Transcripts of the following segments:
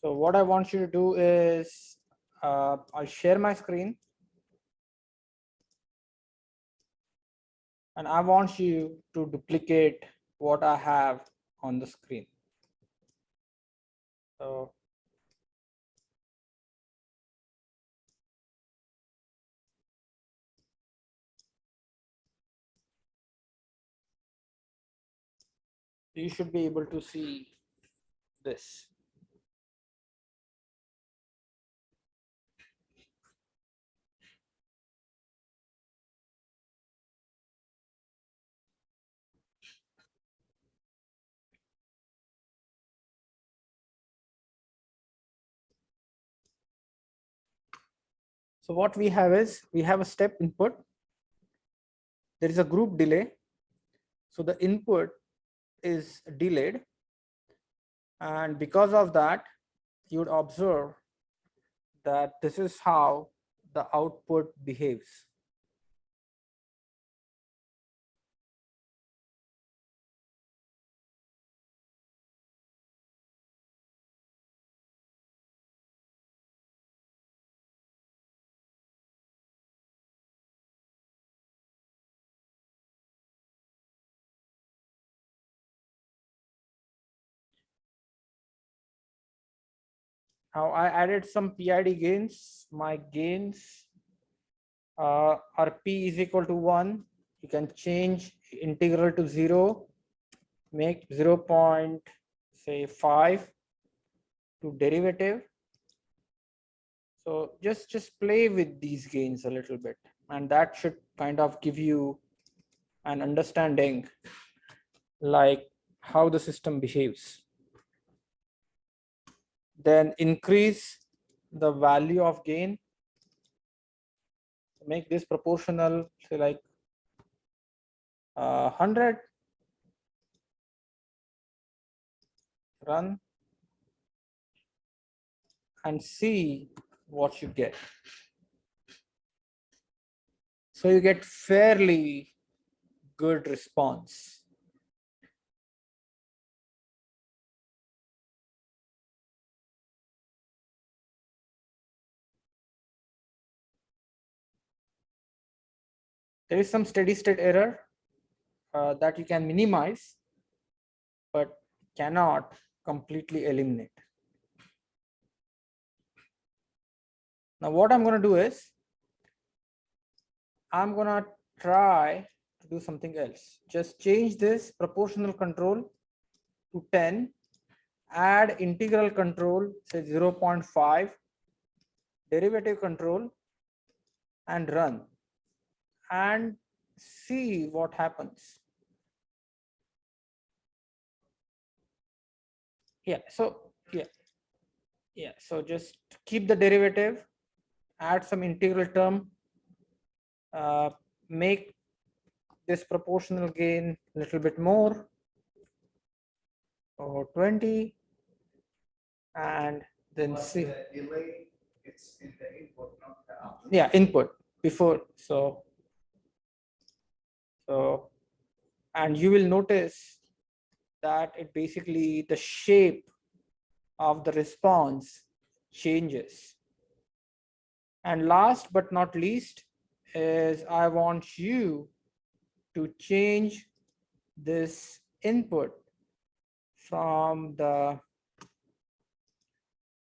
So what I want you to do is I'll share my screen and I want you to duplicate what I have on the screen. So you should be able to see this. So what we have is we have a step input. There is a group delay. So the input is delayed. And because of that, you would observe that this is how the output behaves. Now I added some PID gains. My gains are P is equal to 1. You can change integral to 0, make 0.5 to derivative. So just play with these gains a little bit, and that should kind of give you an understanding like how the system behaves. Then increase the value of gain, make this proportional, say like 100, run and see what you get. So you get fairly good response. There is some steady state error that you can minimize, but cannot completely eliminate. Now what I'm going to do is I'm going to try to do something else. Just change this proportional control to 10, add integral control, say 0.5, derivative control, and run and see what happens. Yeah, so so just keep the derivative, add some integral term, make this proportional gain a little bit more, or 20, and then see. Delay, it's in the input, not the output. Yeah, input before. So and you will notice that it basically the shape of the response changes. And last but not least is I want you to change this input from the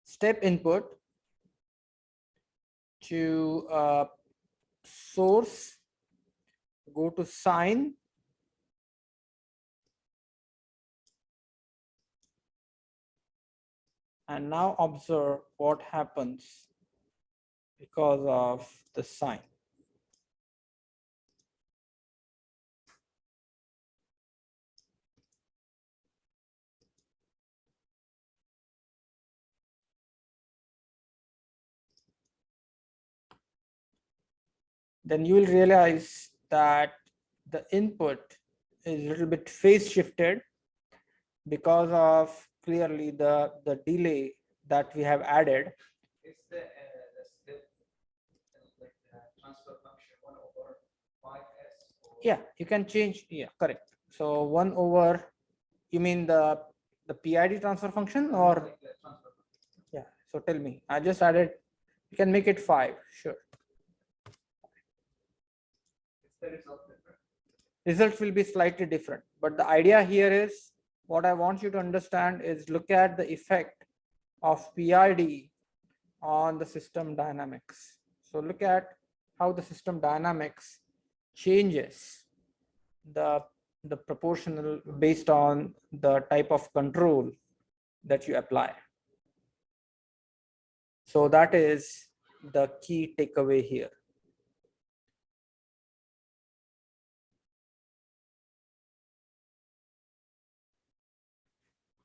step input to source, go to sine, and now observe what happens because of the sine. Then you will realize that the input is a little bit phase shifted because of clearly the delay that we have added. It's the step, like the transfer function 1 over 5s. Yeah, you can change. Yeah, correct. So 1 over, you mean the PID transfer function or? Like the transfer function. So tell me, I just added, you can make it 5, sure. Is the result different? Results will be slightly different, but the idea here is, what I want you to understand is look at the effect of PID on the system dynamics. So look at how the system dynamics changes the proportional based on the type of control that you apply. So that is the key takeaway here.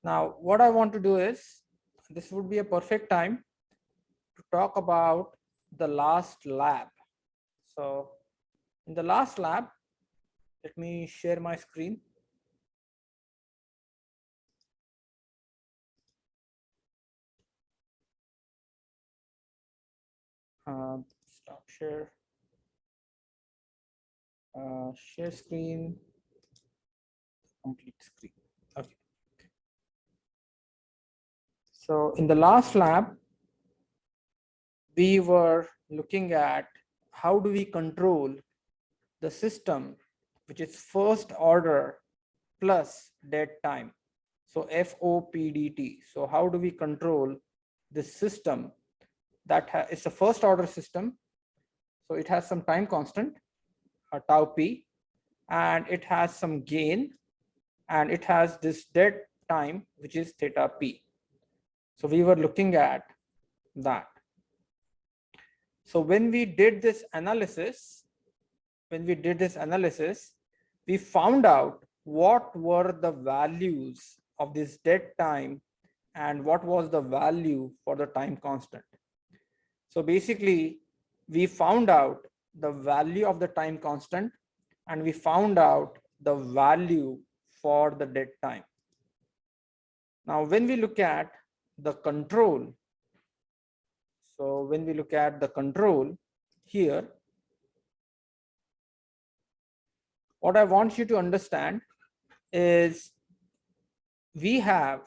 Now, what I want to do is, this would be a perfect time to talk about the last lab. So in the last lab, let me share my screen. Stop share. Share screen, complete screen. Okay. So in the last lab, we were looking at how do we control the system, which is first order plus dead time. So FOPDT. So how do we control this system that is a first order system? So it has some time constant, tau p, and it has some gain, and it has this dead time, which is theta p. So we were looking at that. So when we did this analysis, we found out what were the values of this dead time and what was the value for the time constant. So basically, we found out the value of the time constant and we found out the value for the dead time. Now, when we look at the control, so when we look at the control here, what I want you to understand is we have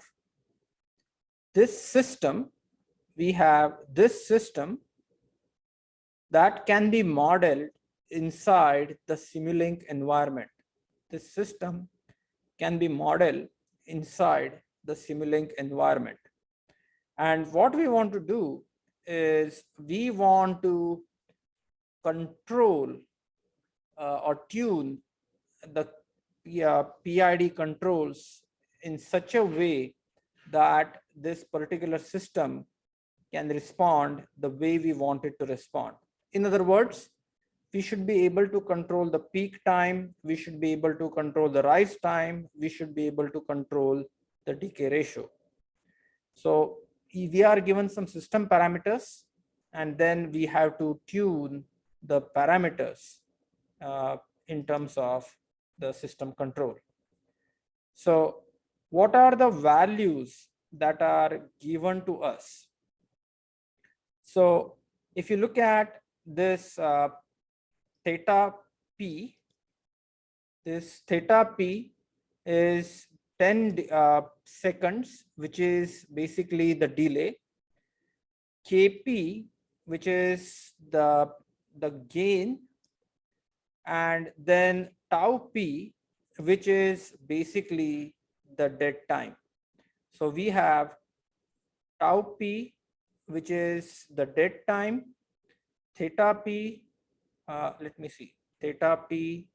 this system, that can be modeled inside the Simulink environment. This system can be modeled inside the Simulink environment. And what we want to do is we want to control or tune the PID controls in such a way that this particular system can respond the way we want it to respond. In other words, we should be able to control the peak time, we should be able to control the rise time, we should be able to control the decay ratio. So we are given some system parameters, and then we have to tune the parameters in terms of the system control. So what are the values that are given to us? So if you look at this theta p, this theta p is 10 seconds, which is basically the delay. Kp, which is the gain, and then tau p, which is basically the dead time. So we have tau p, which is the dead time, theta p, let me see, theta p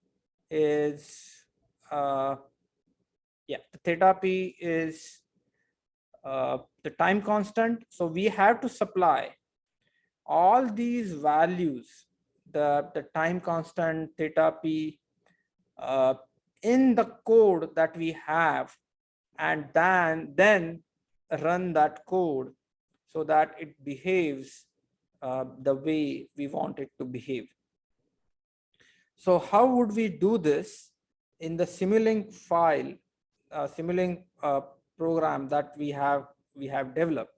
is, theta p is the time constant. So we have to supply all these values, the time constant, theta p, in the code that we have, and then run that code so that it behaves the way we want it to behave. So how would we do this in the Simulink file, Simulink program that we have developed?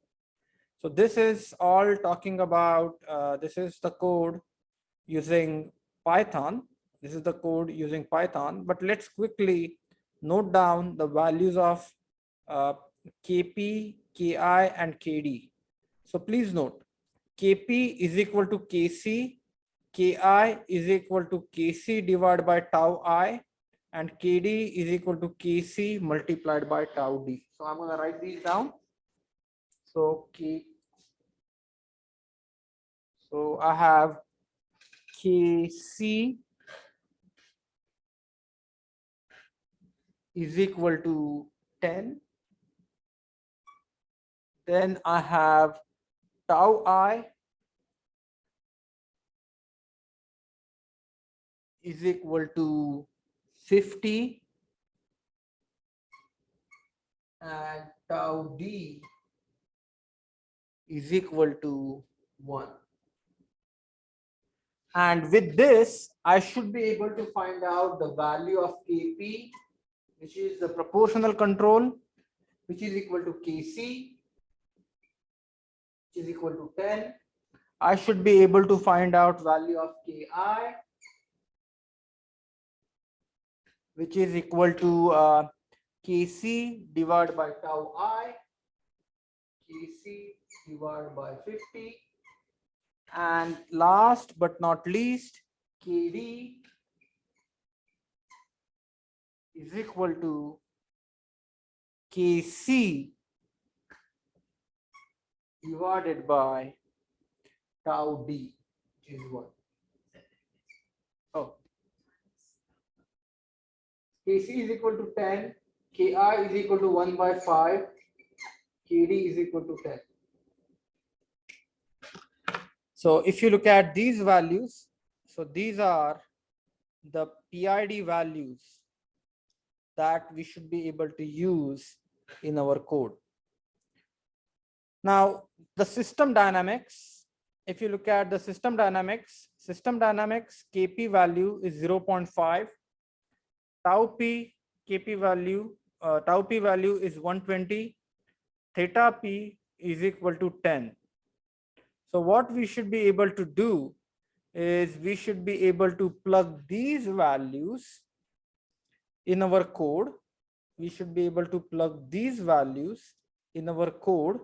So this is all talking about, this is the code using Python. This is the code using Python, but let's quickly note down the values of Kp, Ki, and Kd. So please note, Kp is equal to Kc, Ki is equal to Kc divided by tau I, and Kd is equal to Kc multiplied by tau d. So I'm going to write these down. So I have Kc is equal to 10. Then I have tau I is equal to 50 and tau d is equal to 1. And with this, I should be able to find out the value of Kp, which is the proportional control, which is equal to Kc, which is equal to 10. I should be able to find out value of Ki, which is equal to Kc divided by tau I, Kc divided by 50. And last but not least, Kd is equal to Kc divided by tau d, which is what? Oh, Kc is equal to 10, Ki is equal to 1 by 5, Kd is equal to 10. So if you look at these values, so these are the PID values that we should be able to use in our code. Now, the system dynamics, if you look at the system dynamics, Kp value is 0.5, tau p Kp value, tau p value is 120, theta p is equal to 10. So what we should be able to do is we should be able to plug these values in our code. We should be able to plug these values in our code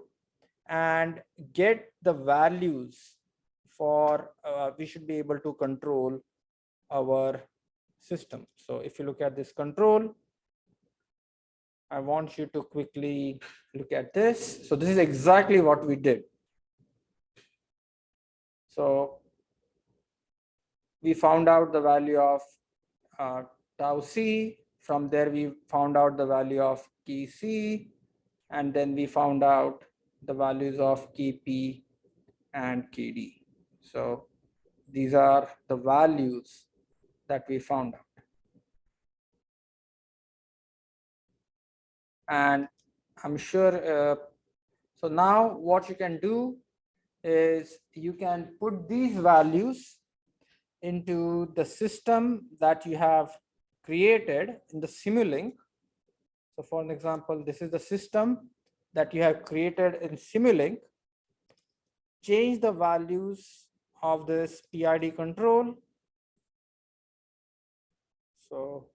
and get the values for we should be able to control our system. So if you look at this control, I want you to quickly look at this. So this is exactly what we did. So we found out the value of tau c. From there, we found out the value of key c, and then we found out the values of key p and kd. So these are the values that we found out. And I'm sure, so now what you can do is you can put these values into the system that you have created in the Simulink. So for an example, this is the system that you have created in Simulink. Change the values of this PID control. So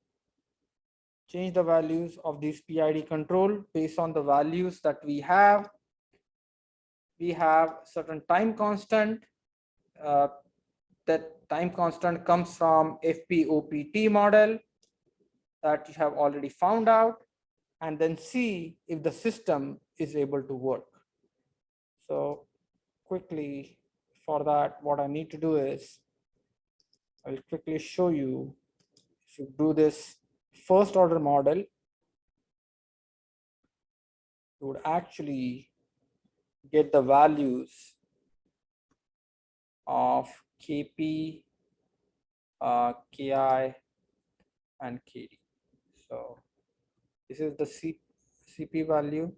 change the values of this PID control based on the values that we have. We have certain time constant. That time constant comes from FPOPT model that you have already found out, and then see if the system is able to work. So quickly for that, what I need to do is I'll quickly show you. If you do this first order model, you would actually get the values of Kp, Ki, and Kd. So this is the Cp value.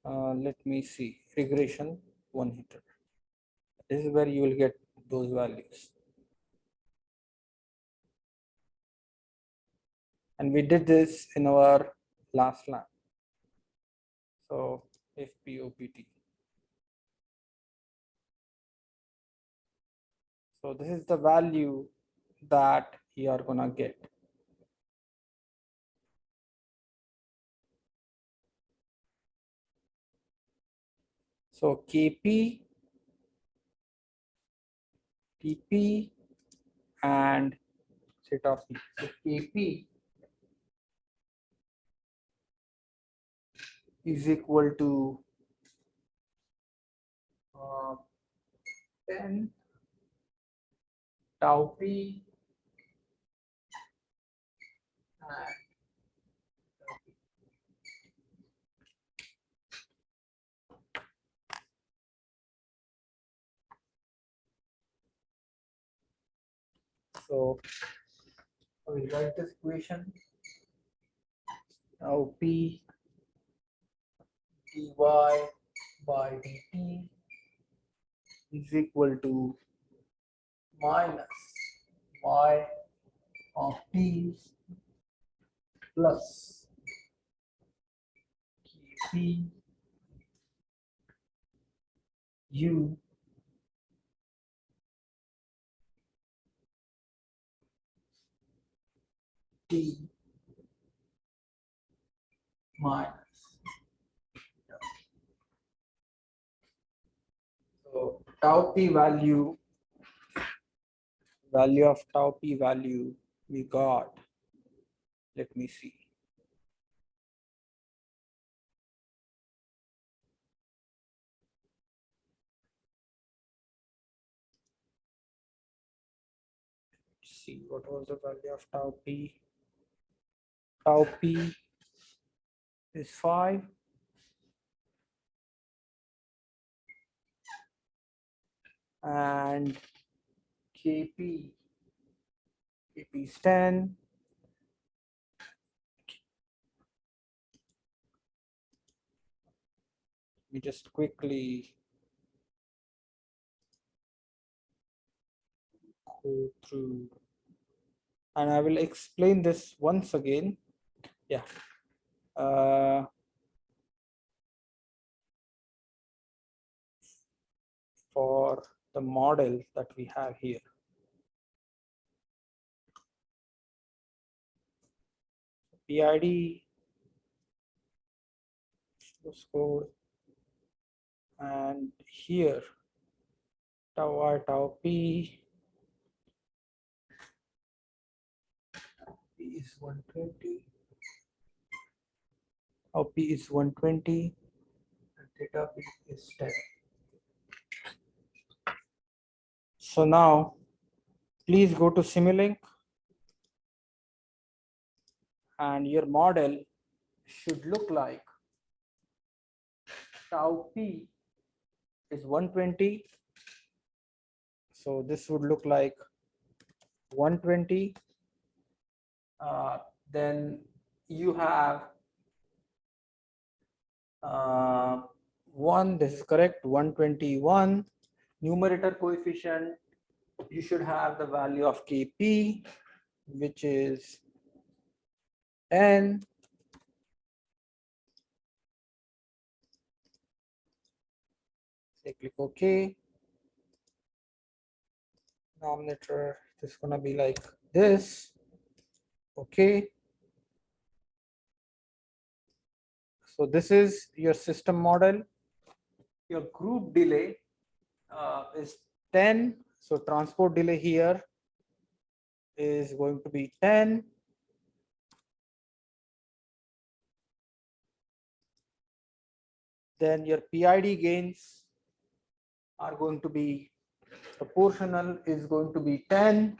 Let me see, regression 1 hitter. This is where you will get those values. And we did this in our last lab. So FPOPT. So this is the value that you are gonna get. So Kp, Tp, and theta p. So Kp is equal to 10 tau p and so we write this equation tau p dy by dt is equal to minus y of t plus Kp u t minus. So tau p value of tau p value we got. Let me see. See what was the value of tau p. Tau p is 5. And Kp is 10. We just quickly go through, and I will explain this once again. Yeah. For the model that we have here. PID shows code, and here tau I, tau p is 120. Tau p is 120, and theta p is 10. So now, please go to Simulink, and your model should look like tau p is 120. So this would look like 120. Then you have one, this is correct, 121. Numerator coefficient, you should have the value of Kp, which is 10. Say click OK. Denominator is gonna be like this. Okay. So this is your system model. Your group delay is 10. So transport delay here is going to be 10. Then your PID gains are going to be proportional, is going to be 10.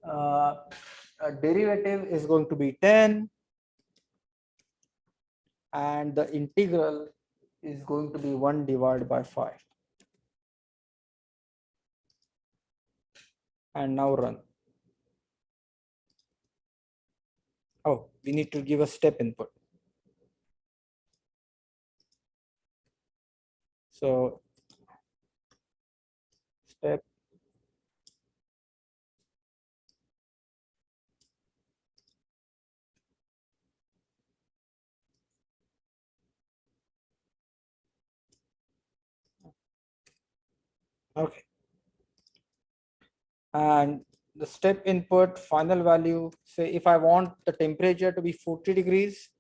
A derivative is going to be 10. And the integral is going to be 1 divided by 5. And now run. Oh, we need to give a step input. So step okay. And the step input final value, say if I want the temperature to be 40 degrees,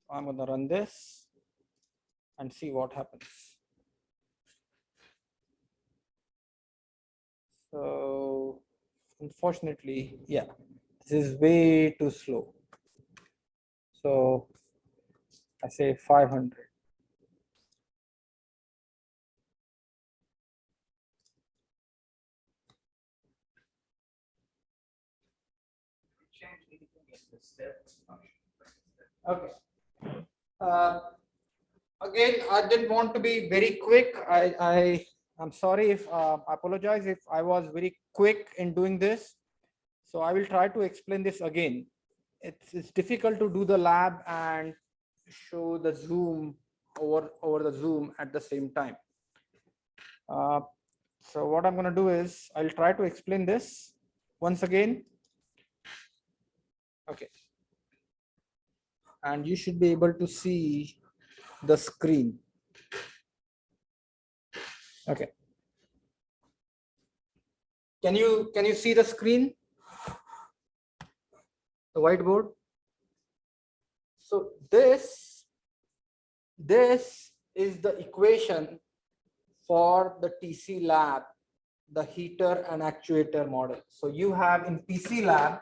I'm going to run this. and see what happens. So unfortunately, yeah, this is way too slow. So I say 500. Change anything in the step function. Okay. Again, I didn't want to be very quick. I'm sorry if I apologize if I was very quick in doing this. So I will try to explain this again. It's difficult to do the lab and show the zoom over the zoom at the same time. So what I'm going to do is I'll try to explain this once again. Okay. And you should be able to see the screen. Okay. Can you see the screen? The whiteboard? So this is the equation for the TC lab, the heater and actuator model. So you have in TC lab,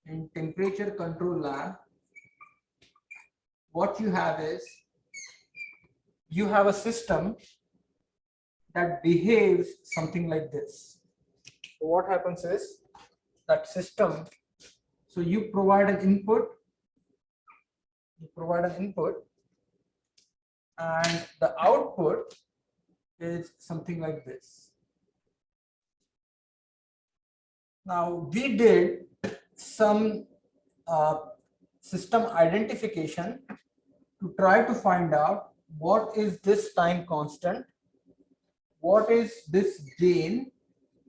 in temperature control lab, what you have is you have a system that behaves something like this. So what happens is that system, so you provide an input, and the output is something like this. Now we did some system identification to try to find out what is this time constant, what is this gain,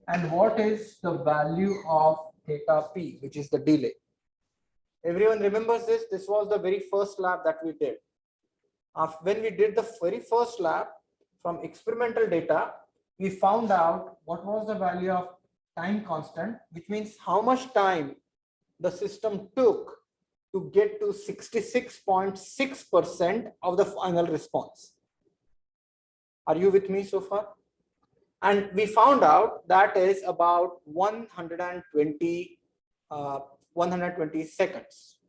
and what is the value of theta p, which is the delay. Everyone remembers this? This was the very first lab that we did. When we did the very first lab from experimental data, we found out what was the value of time constant, which means how much time the system took to get to 66.6% of the final response. Are you with me so far? And we found out that is about 120 seconds.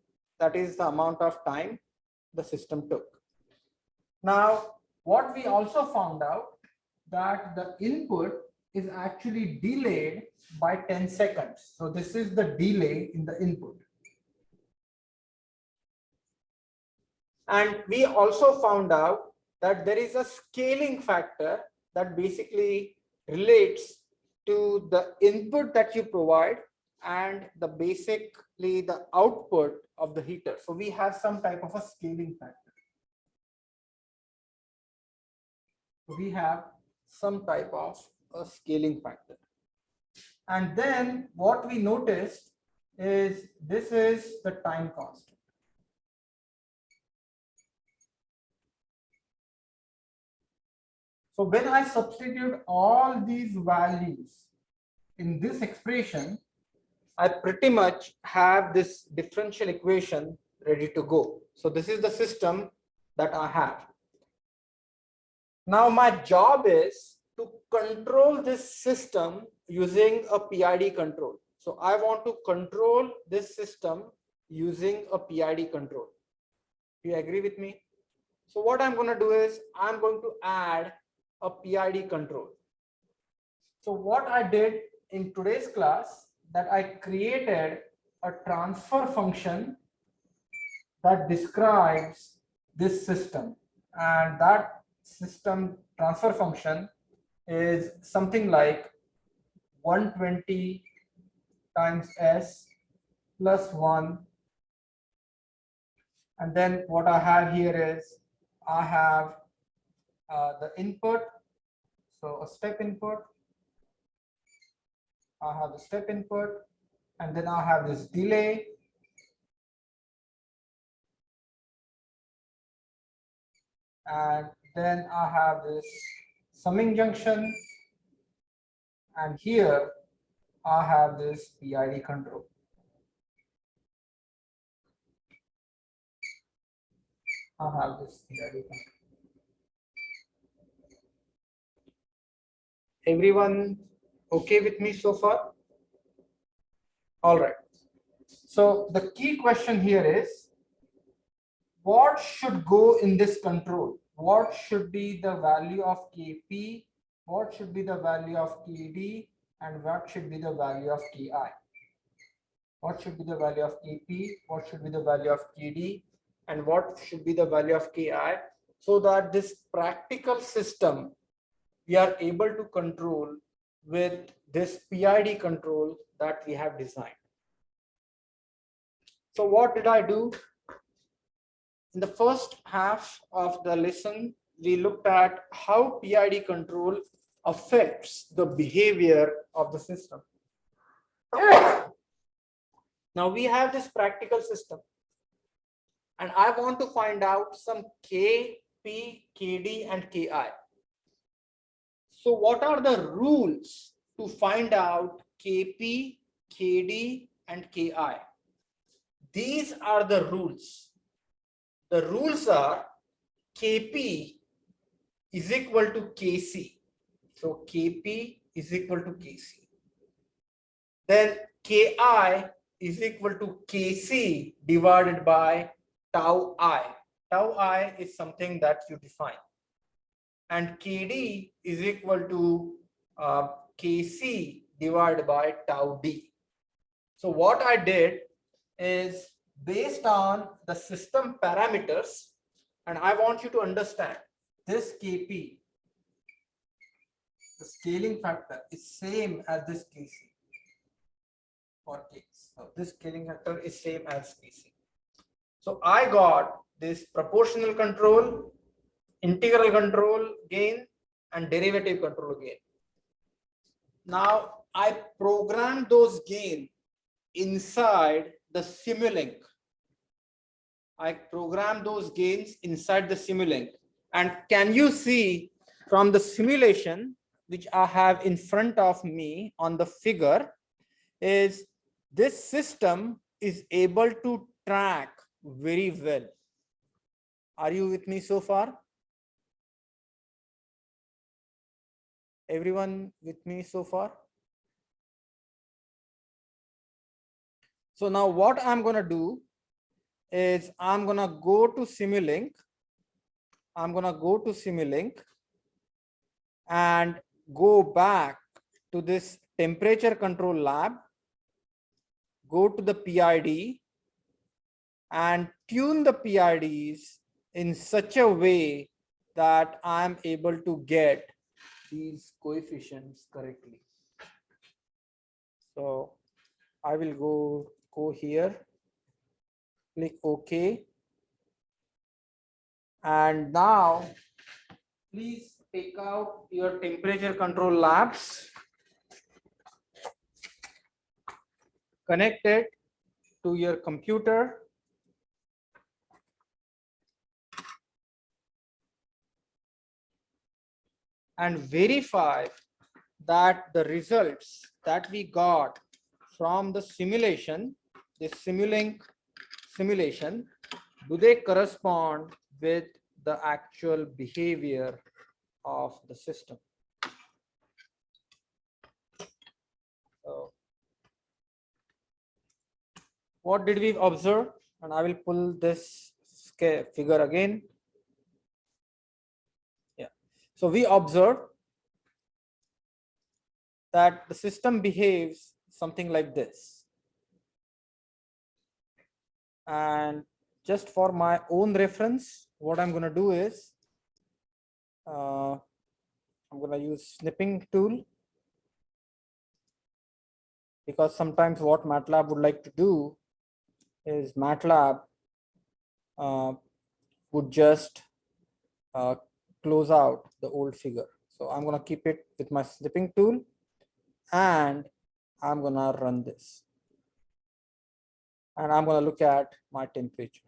That is the amount of time the system took. Now, what we also found out that the input is actually delayed by 10 seconds. So this is the delay in the input. And we also found out that there is a scaling factor that basically relates to the input that you provide and the basically the output of the heater. So we have some type of a scaling factor. We have some type of a scaling factor. And then what we noticed is this is the time constant. So when I substitute all these values in this expression, I pretty much have this differential equation ready to go. So this is the system that I have. Now my job is to control this system using a PID control. So I want to control this system using a PID control. Do you agree with me? So what I'm going to do is I'm going to add a PID control. So what I did in today's class, that I created a transfer function that describes this system, and that system transfer function is something like 120 times s plus 1, and then what I have here is I have the input, so a step input, I have the step input, and then I have this delay, and then I have this summing junction, and here I have this PID control. I have this PID. Everyone okay with me so far? All right. So the key question here is, what should go in this control? What should be the value of Kp? What should be the value of Kd? And what should be the value of Ki? What should be the value of Kp? What should be the value of Kd? And what should be the value of Ki? So that this practical system we are able to control with this PID control that we have designed. So what did I do? In the first half of the lesson, we looked at how PID control affects the behavior of the system. Now we have this practical system, and I want to find out some K, P, KD, and KI. So what are the rules to find out KP, KD, and KI? These are the rules. The rules are Kp is equal to Kc. So Kp is equal to Kc. Then Ki is equal to Kc divided by tau I. Tau I is something that you define. And Kd is equal to Kc divided by tau d. So what I did is, based on the system parameters, and I want you to understand this Kp, the scaling factor is same as this Kc for K. So this scaling factor is same as Kc. So I got this proportional control, integral control gain, and derivative control gain. Now I program those gain inside the Simulink. I program those gains inside the Simulink. And can you see from the simulation, which I have in front of me on the figure, is this system is able to track very well. Are you with me so far? Everyone with me so far? So now what I'm going to do is I'm going to go to Simulink. I'm going to go to Simulink and go back to this temperature control lab, go to the PID and tune the PIDs in such a way that I'm able to get these coefficients correctly. So I will go here, click OK. And now please take out your temperature control labs, connect it to your computer, and verify that the results that we got from the simulation, the Simulink simulation, do they correspond with the actual behavior of the system? So what did we observe? And I will pull this figure again. Yeah. So we observe that the system behaves something like this. And just for my own reference, what I'm going to do is I'm going to use snipping tool, because sometimes what MATLAB would like to do is MATLAB would just close out the old figure. So I'm going to keep it with my snipping tool and I'm going to run this. And I'm going to look at my temperature.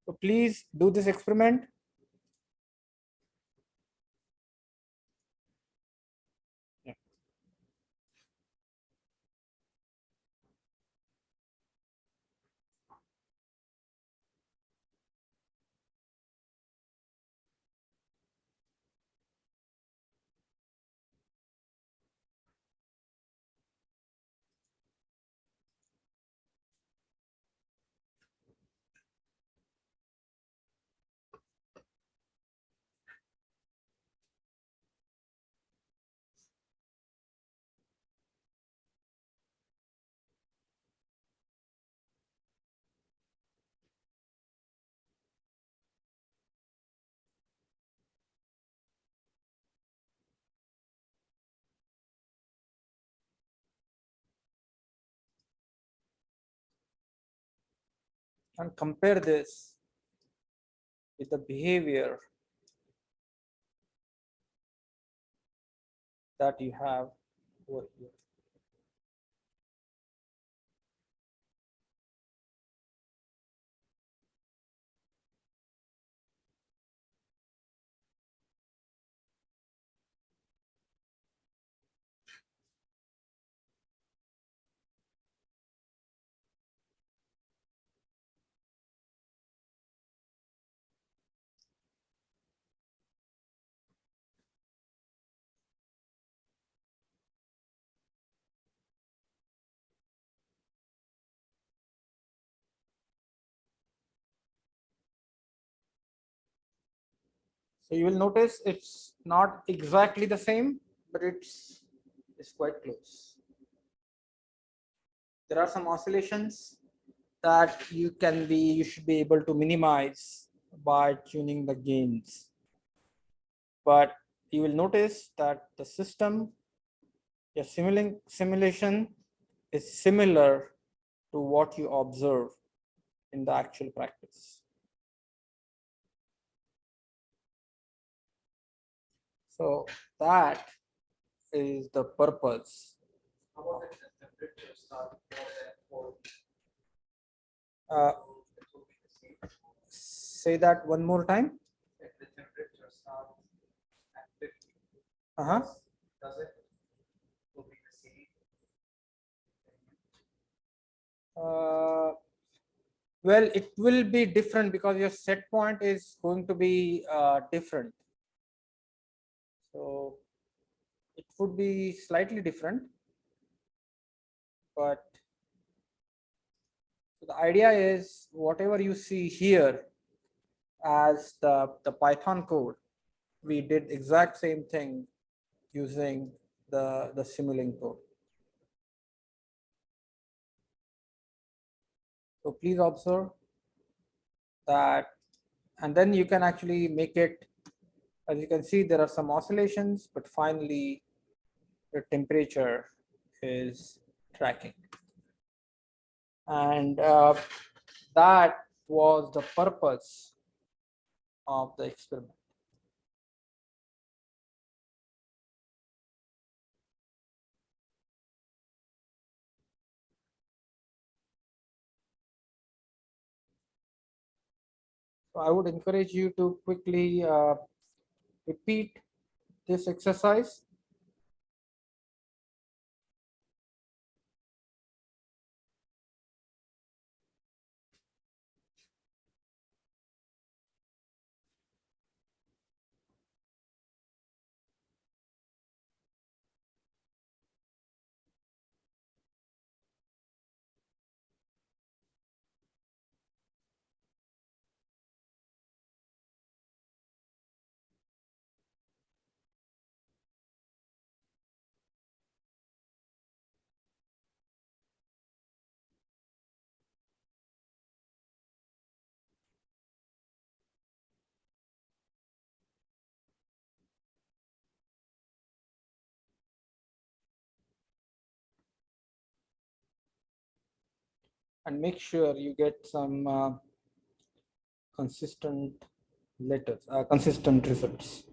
So please do this experiment. Yeah. And compare this with the behavior that you have over here. So you will notice it's not exactly the same, but it's quite close. There are some oscillations that you should be able to minimize by tuning the gains. But you will notice that the system, your simulation is similar to what you observe in the actual practice. So that is the purpose. How about if the temperature start more than 4? Uh, It will be the same. say that one more time. If the temperature starts at 50, Uh-huh. does it will be the same? Well, it will be different because your set point is going to be different. So it would be slightly different, but the idea is whatever you see here as the Python code, we did exact same thing using the Simulink code. So please observe that, and then you can actually make it, as you can see, there are some oscillations, but finally the temperature is tracking. And that was the purpose of the experiment. So I would encourage you to quickly repeat this exercise. And make sure you get some consistent consistent results.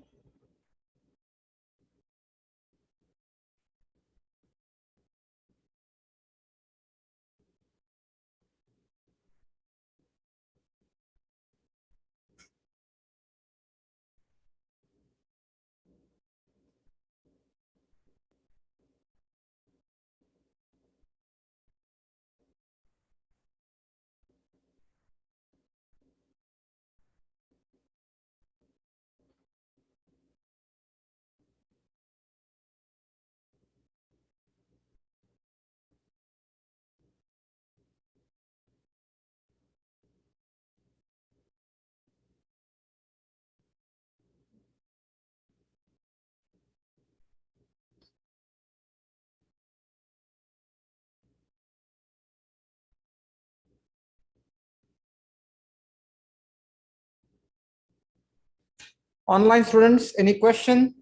Online students, any question?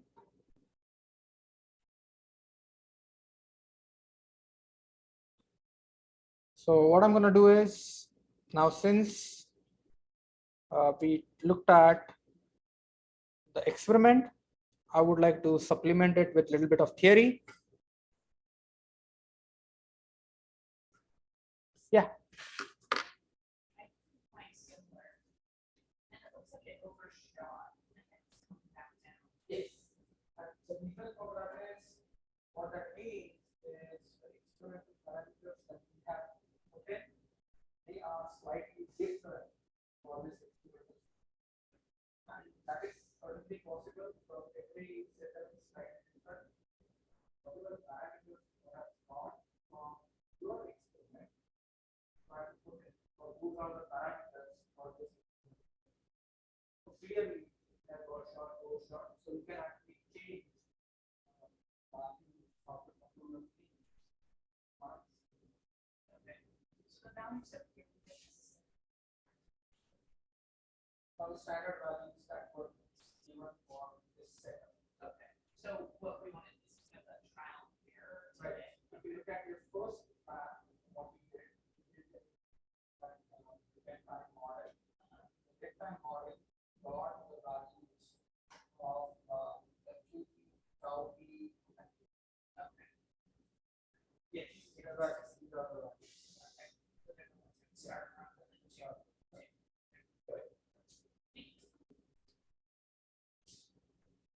So what I'm going to do is, now since we looked at the experiment, I would like to supplement it with a little bit of theory. Yeah. Yes. So because of that is, what that means is the experimental parameters that we have put in, they are slightly different for this experiment. And that is certainly possible because every setup is slightly different. Whatever parameters you have drawn from your experiment, try to put in, or those are the parameters for this experiment. So clearly, that was short, goes short, so you can actually change values of the component marks. Okay. So the values that we are the standard values that were given for this setup. Okay. So what we wanted is kind of a trial and error. Right. If you look at your first path, what we did, the dead time model. The dead time model got the values of the QP, tau P, and T. Okay. Yes, these are the values. Okay. Start.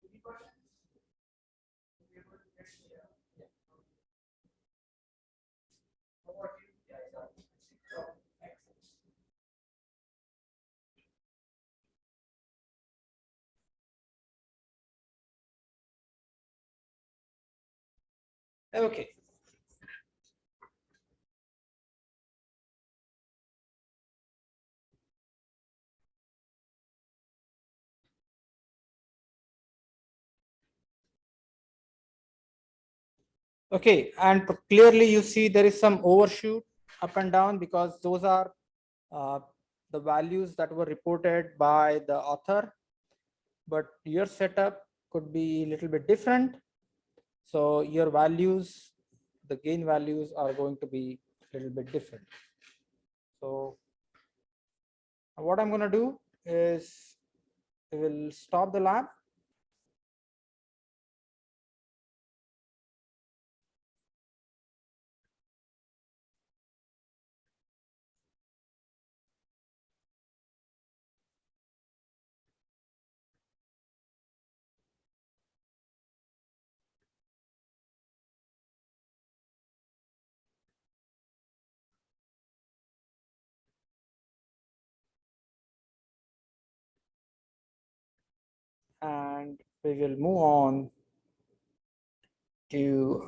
Any questions? What about you guys? Excellent. Okay. Okay, and clearly you see there is some overshoot up and down because those are the values that were reported by the author, but your setup could be a little bit different. So your values, the gain values are going to be a little bit different. So what I'm going to do is we will stop the lab. And we will move on to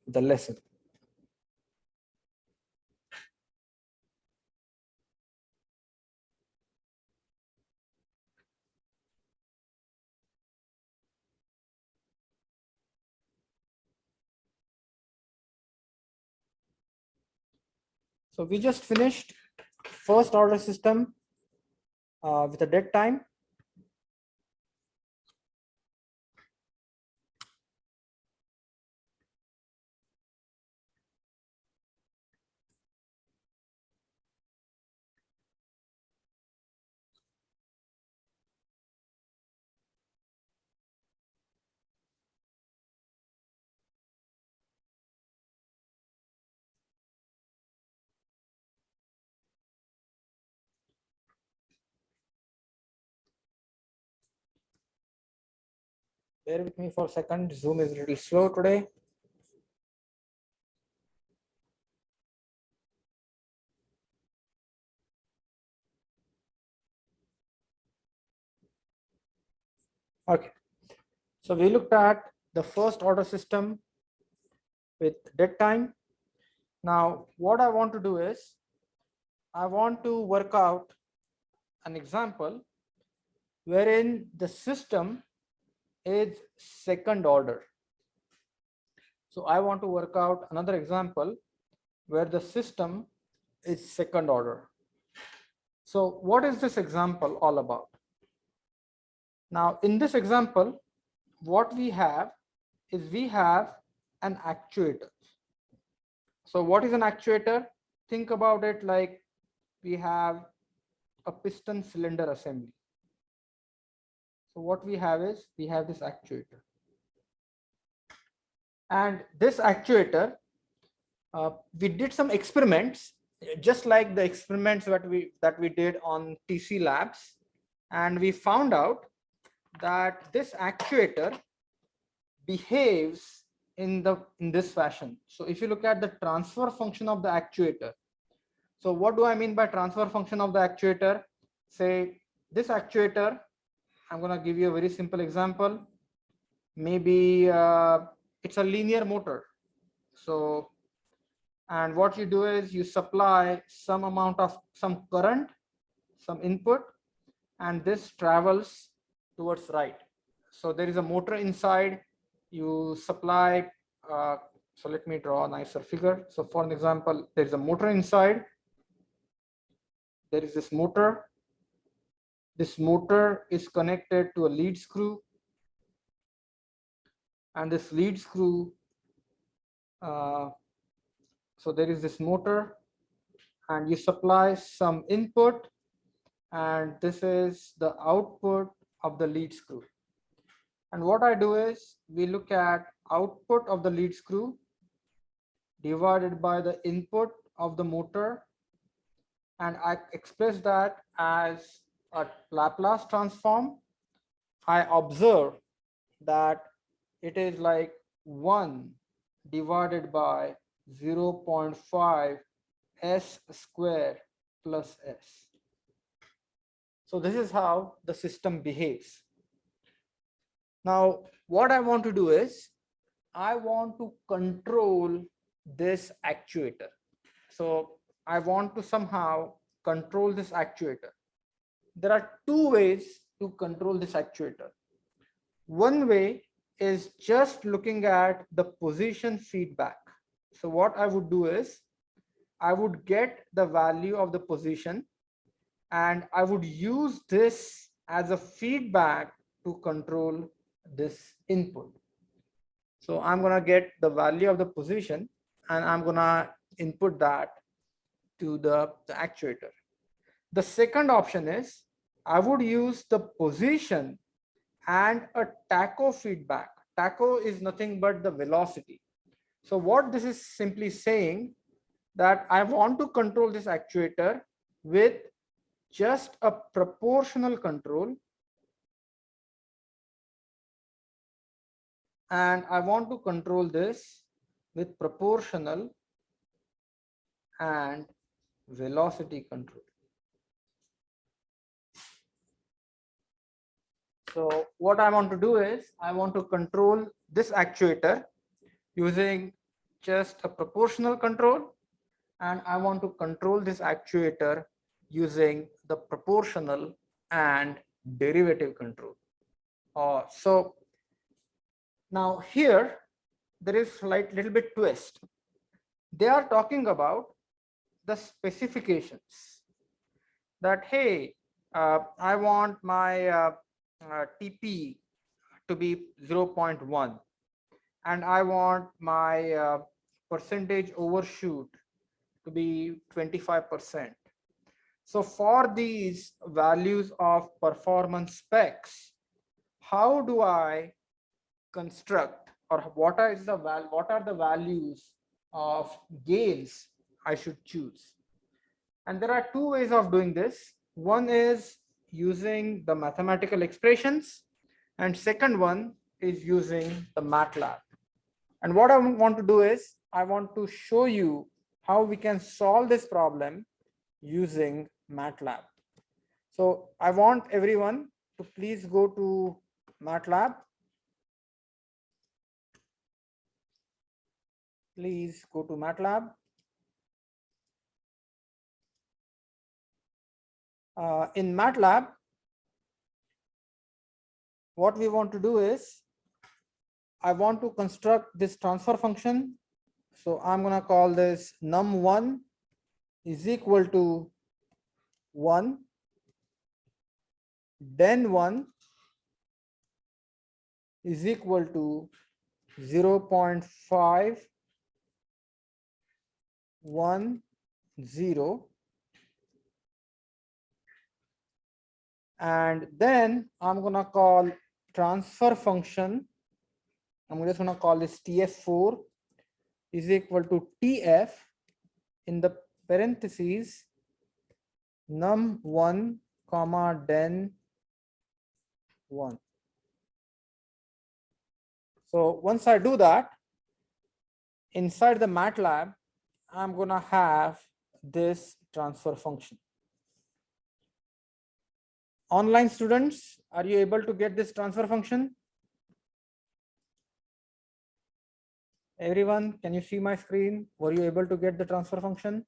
the lesson. So we just finished first order system with a dead time. Bear with me for a second. Zoom is a little slow today. Okay. So we looked at the first order system with dead time. Now, what I want to do is I want to work out an example wherein the system is second order. So I want to work out another example where the system is second order. So what is this example all about? Now, in this example, what we have is we have an actuator. So what is an actuator? Think about it like we have a piston cylinder assembly. So what we have is we have this actuator. And this actuator, we did some experiments, just like the experiments that we did on TC Labs, and we found out that this actuator behaves in this fashion. So if you look at the transfer function of the actuator, so what do I mean by transfer function of the actuator? Say this actuator, I'm going to give you a very simple example. Maybe it's a linear motor. So, and what you do is you supply some amount of some current, some input, and this travels towards right. So there is a motor inside, you supply, so let me draw a nicer figure. So for an example, there is a motor inside, there is this motor. This motor is connected to a lead screw, and this lead screw, so there is this motor, and you supply some input, and this is the output of the lead screw. And what I do is we look at output of the lead screw divided by the input of the motor, and I express that as a Laplace transform. I observe that it is like 1 divided by 0.5 s square plus s. So this is how the system behaves. Now, what I want to do is I want to control this actuator. So I want to somehow control this actuator. There are two ways to control this actuator. One way is just looking at the position feedback. So what I would do is I would get the value of the position, and I would use this as a feedback to control this input. So I'm going to get the value of the position, and I'm going to input that to the actuator. The second option is I would use the position and a tacho feedback. Tacho is nothing but the velocity. So what this is simply saying that I want to control this actuator with just a proportional control, and I want to control this with proportional and velocity control. So what I want to do is I want to control this actuator using just a proportional control, and I want to control this actuator using the proportional and derivative control. So now here there is slight little bit twist. They are talking about the specifications that, hey, I want my TP to be 0.1, and I want my percentage overshoot to be 25%. So for these values of performance specs, how do I construct, or what are the values of gains I should choose? And there are two ways of doing this. One is using the mathematical expressions, and second one is using the MATLAB. And what I want to do is I want to show you how we can solve this problem using MATLAB. So I want everyone to please go to MATLAB. Please go to MATLAB. In MATLAB, what we want to do is I want to construct this transfer function. So I'm going to call this num1 is equal to 1, den 1 is equal to 0.510, and then I'm gonna call transfer function. I'm just gonna call this TF4 is equal to TF in the parentheses num1 comma den 1. So once I do that, inside the MATLAB, I'm gonna have this transfer function. Online students, are you able to get this transfer function? Everyone, can you see my screen? Were you able to get the transfer function?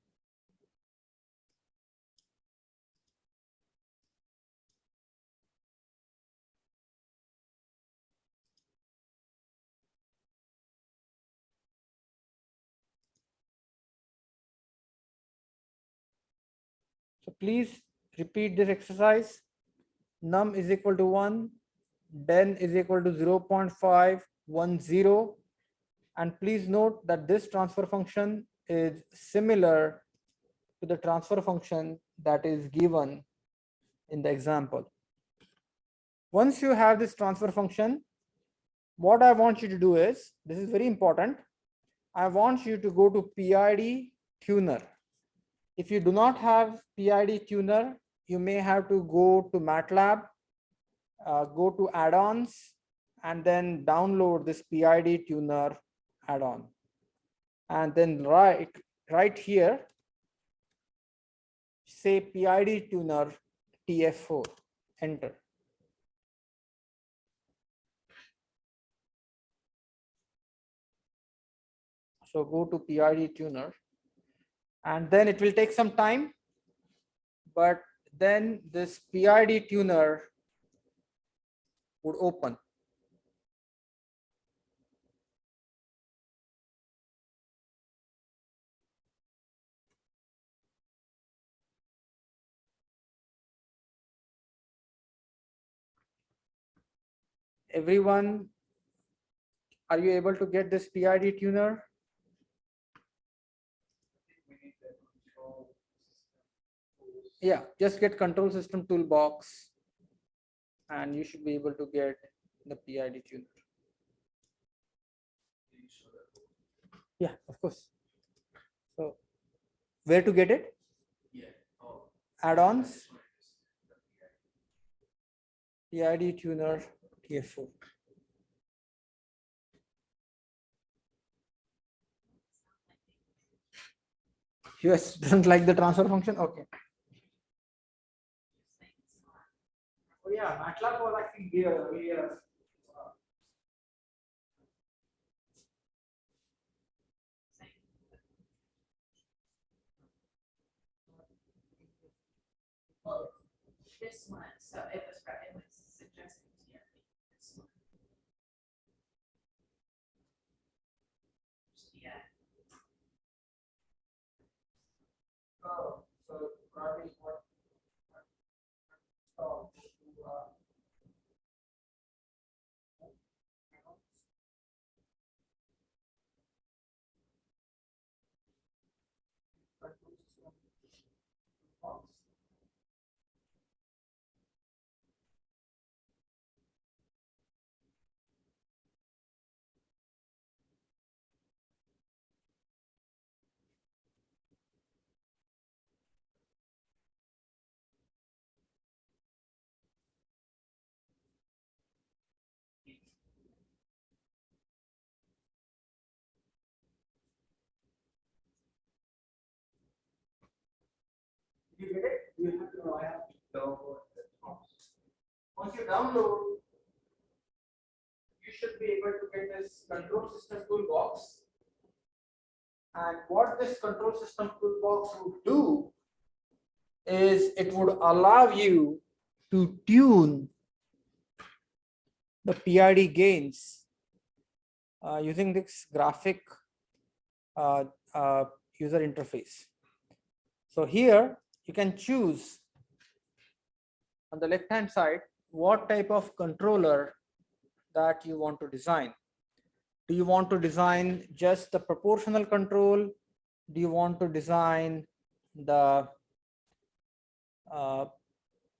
So please repeat this exercise. Num is equal to 1, den is equal to 0.510, and please note that this transfer function is similar to the transfer function that is given in the example. Once you have this transfer function, what I want you to do is, this is very important, I want you to go to PID tuner. If you do not have PID tuner, you may have to go to MATLAB, go to add-ons, and then download this PID tuner add-on. And then right here, say PID tuner TF4, enter. So go to PID tuner, and then it will take some time, but then this PID tuner would open. Everyone, are you able to get this PID tuner? Yeah, just get control system toolbox and you should be able to get the PID tuner. Yeah, of course. So where to get it? Add-ons, PID tuner TF4. US doesn't like the transfer function. Okay. Oh yeah, MATLAB was actually here. This one, so it was suggesting here. This one. Yeah. Oh, so probably what to you get it? You have to know I have to download the prompts. Once you download, you should be able to get this control system toolbox. And what this control system toolbox would do is it would allow you to tune the PID gains using this graphic user interface. So here you can choose on the left hand side what type of controller that you want to design. Do you want to design just the proportional control? Do you want to design the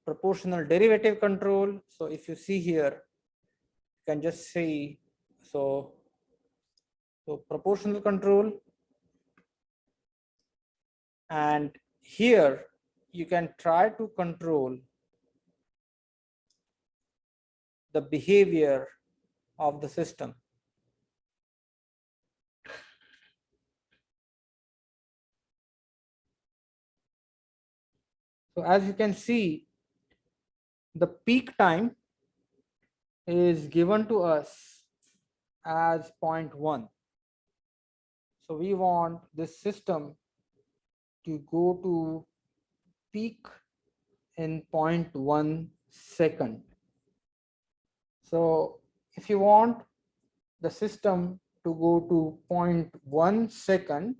proportional derivative control? So if you see here, you can just see, so proportional control, and here you can try to control the behavior of the system. So as you can see, the peak time is given to us as 0.1. So we want this system to go to peak in 0.1 second. So if you want the system to go to 0.1 second,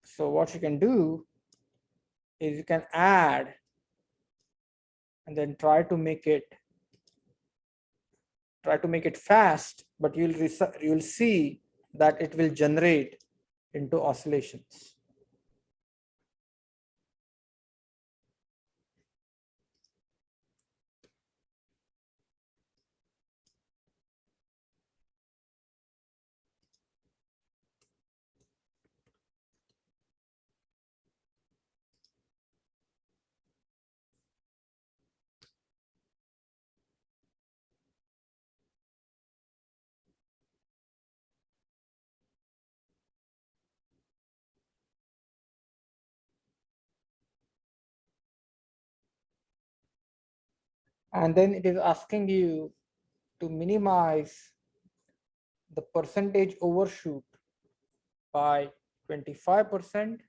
so what you can do is you can add and then try to make it fast, but you'll see that it will generate into oscillations. And then it is asking you to minimize the percentage overshoot by 25%.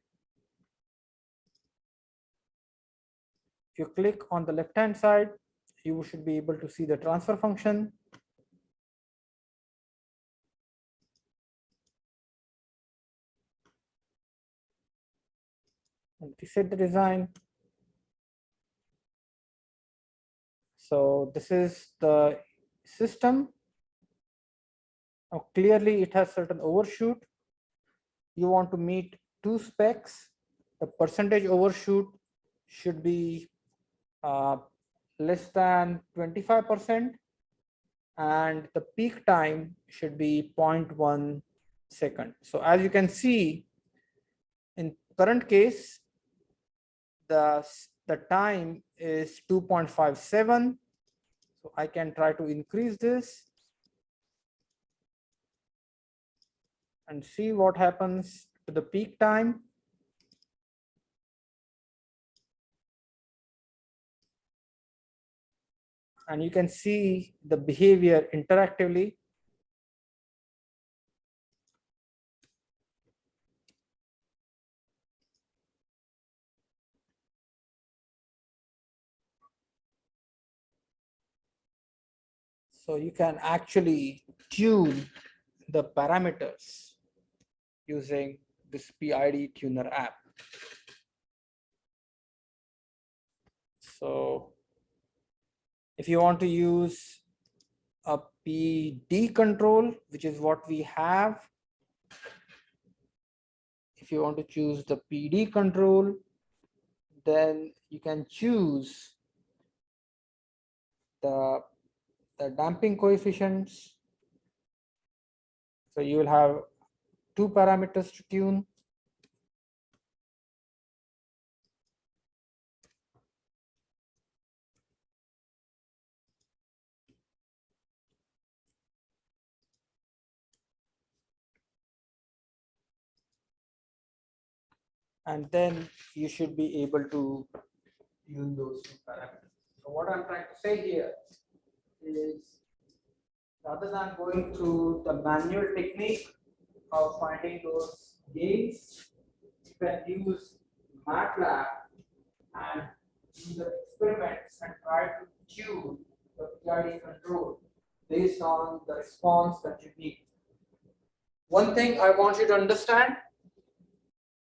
If you click on the left hand side, you should be able to see the transfer function. And reset the design. So this is the system. Now clearly it has certain overshoot. You want to meet two specs. The percentage overshoot should be less than 25%, and the peak time should be 0.1 second. So as you can see, in current case, the time is 2.57. So I can try to increase this and see what happens to the peak time. And you can see the behavior interactively. So you can actually tune the parameters using this PID tuner app. So if you want to use a PD control, which is what we have, if you want to choose the PD control, then you can choose the damping coefficients. So you will have two parameters to tune. And then you should be able to tune those two parameters. So what I'm trying to say here is, rather than going through the manual technique of finding those gains, you can use MATLAB and do the experiments and try to tune the PID control based on the response that you need. One thing I want you to understand,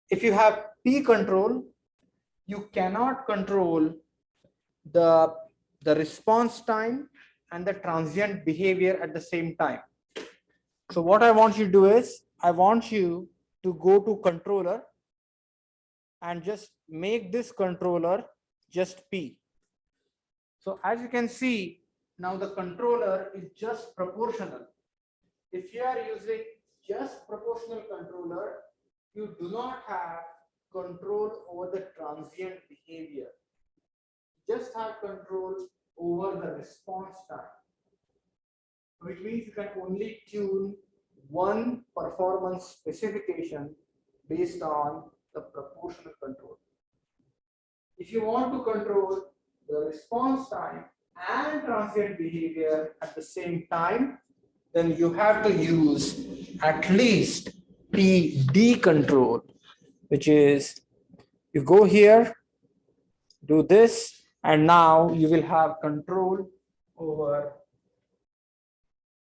if you have P control, you cannot control the the response time and the transient behavior at the same time. So what I want you to do is, I want you to go to controller and just make this controller just P. So as you can see, now the controller is just proportional. If you are using just proportional controller, you do not have control over the transient behavior. Just have control over the response time, which means you can only tune one performance specification based on the proportional control. If you want to control the response time and transient behavior at the same time, then you have to use at least PD control, which is you go here, do this, and now you will have control over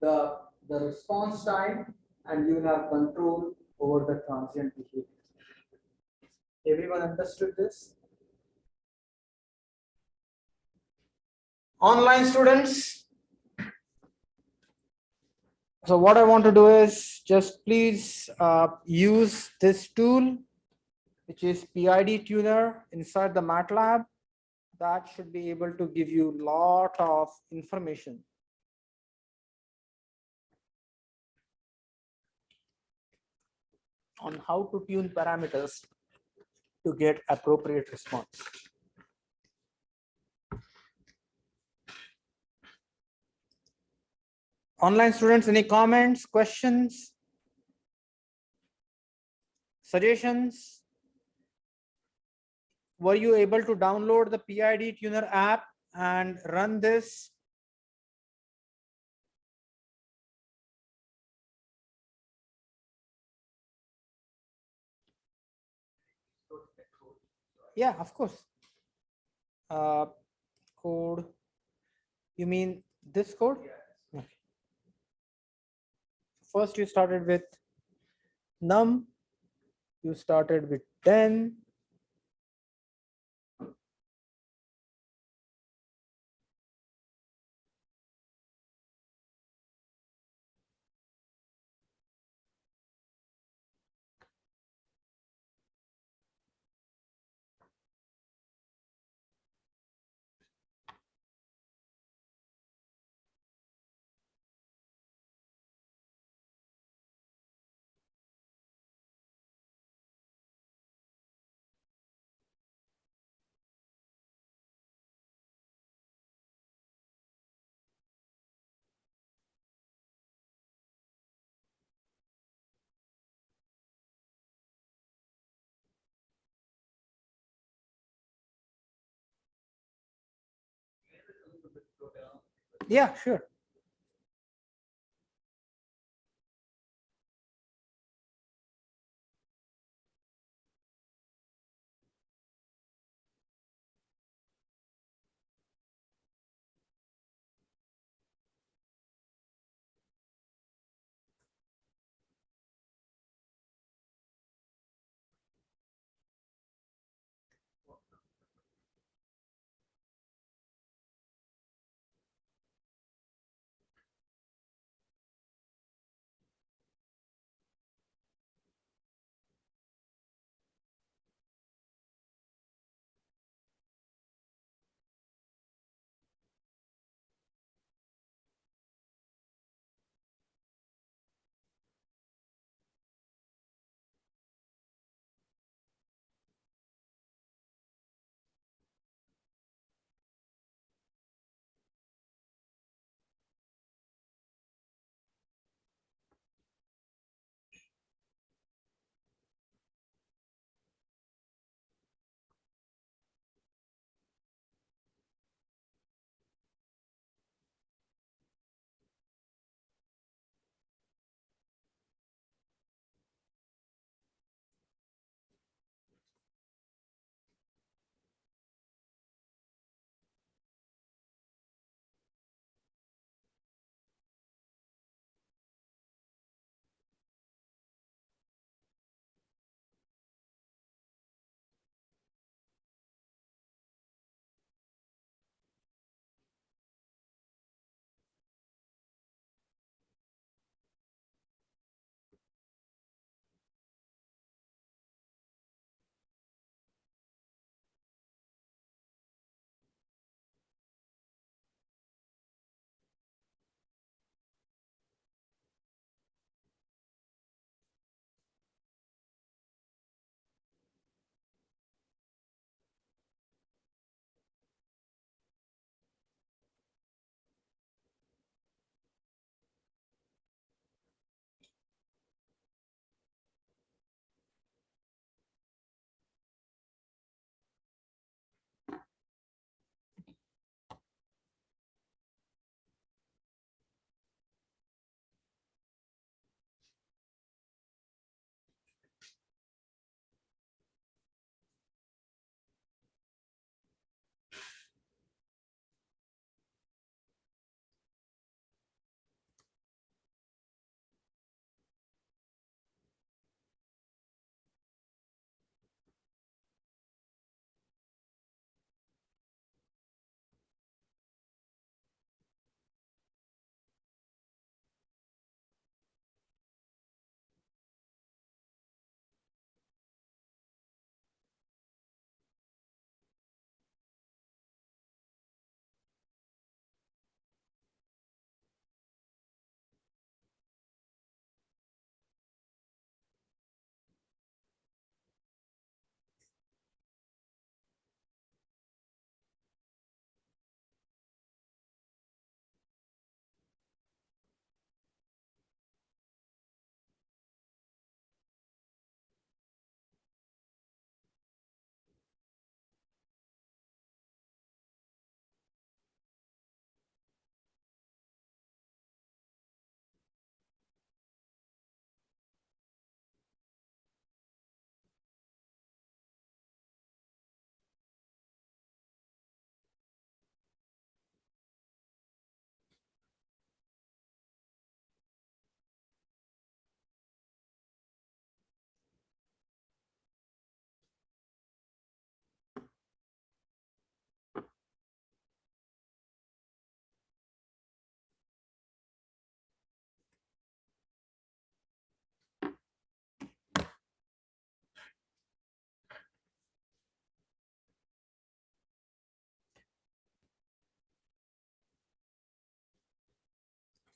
the response time, and you will have control over the transient behavior. Everyone understood this? Online students, so what I want to do is just please use this tool, which is PID tuner inside the MATLAB. That should be able to give you a lot of information. On how to tune parameters to get appropriate response. Online students, any comments, questions, suggestions? Were you able to download the PID tuner app and run this? Yeah, of course. Code. You mean this code? Okay. First, you started with num. You started with 10. Yeah, sure.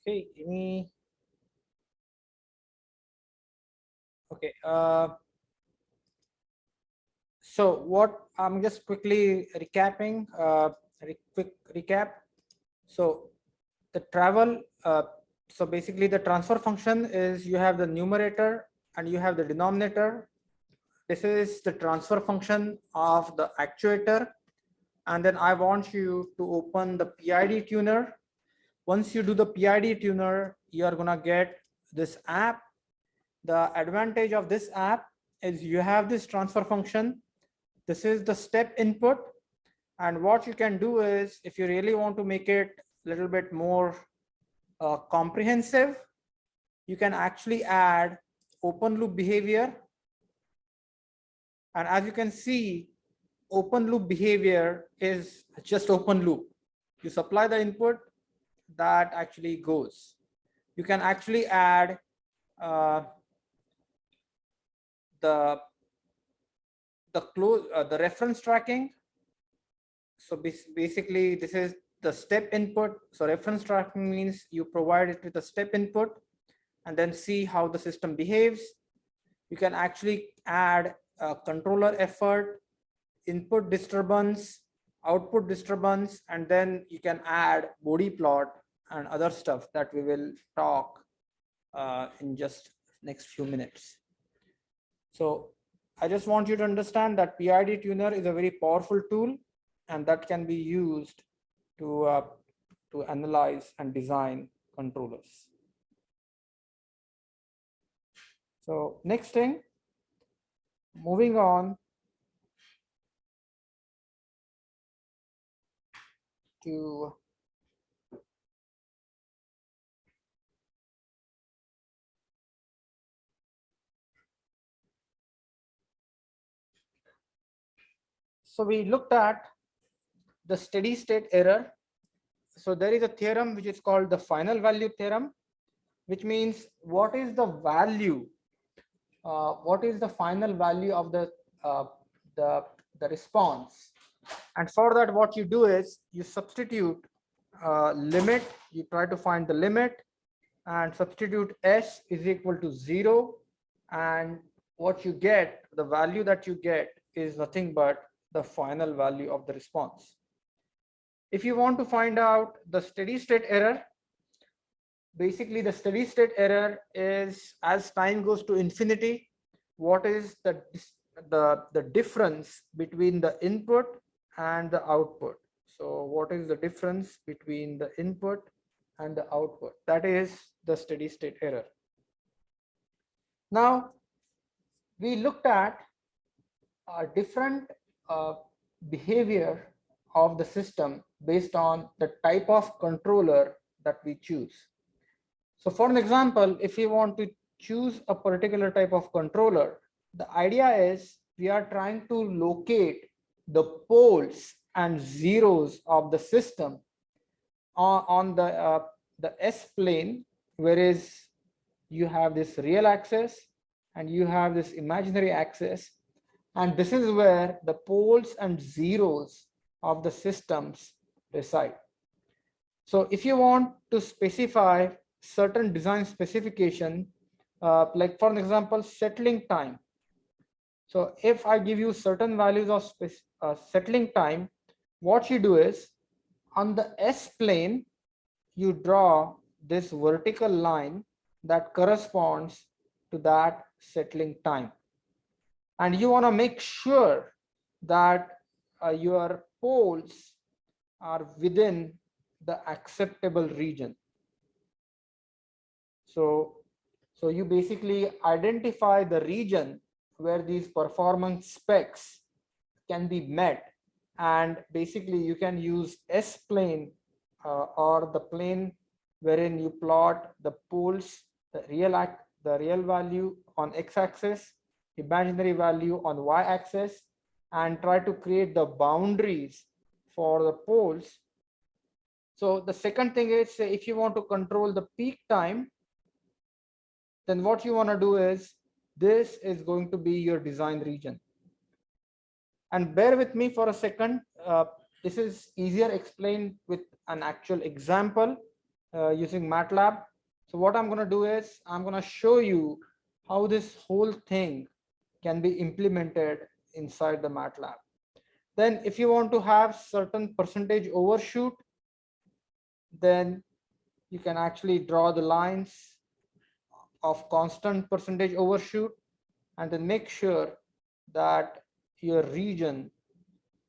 Okay, okay. So what I'm just quickly recapping, quick recap. So the travel, so basically the transfer function is you have the numerator and you have the denominator. This is the transfer function of the actuator. And then I want you to open the PID tuner. Once you do the PID tuner, you are gonna get this app. The advantage of this app is you have this transfer function. This is the step input. And what you can do is, if you really want to make it a little bit more comprehensive, you can actually add open loop behavior. And as you can see, open loop behavior is just open loop. You supply the input, that actually goes. You can actually add the the reference tracking. So basically this is the step input. So reference tracking means you provide it with a step input and then see how the system behaves. You can actually add a controller effort, input disturbance, output disturbance, and then you can add body plot and other stuff that we will talk in just next few minutes. So I just want you to understand that PID tuner is a very powerful tool, and that can be used to analyze and design controllers. So next thing, moving on to so we looked at the steady state error. So there is a theorem which is called the final value theorem, which means what is the value, what is the final value of the response. And for that, what you do is you substitute limit, you try to find the limit and substitute s is equal to 0, and what you get, the value that you get is nothing but the final value of the response. If you want to find out the steady state error, basically the steady state error is as time goes to infinity, what is the difference between the input and the output. So what is the difference between the input and the output? That is the steady state error. Now we looked at different behavior of the system based on the type of controller that we choose. So for an example, if we want to choose a particular type of controller, the idea is we are trying to locate the poles and zeros of the system on the S plane, whereas you have this real axis and you have this imaginary axis. And this is where the poles and zeros of the systems reside. So if you want to specify certain design specification, like for an example, settling time. So if I give you certain values of settling time, what you do is on the S plane, you draw this vertical line that corresponds to that settling time. And you want to make sure that your poles are within the acceptable region. So you basically identify the region where these performance specs can be met, and basically you can use S plane or the plane wherein you plot the poles, the real value on x-axis, imaginary value on y-axis, and try to create the boundaries for the poles. So the second thing is, if you want to control the peak time, then what you want to do is, this is going to be your design region. And bear with me for a second. This is easier explained with an actual example. using MATLAB. So what I'm going to do is I'm going to show you how this whole thing can be implemented inside the MATLAB. Then if you want to have certain percentage overshoot, then you can actually draw the lines of constant percentage overshoot and then make sure that your region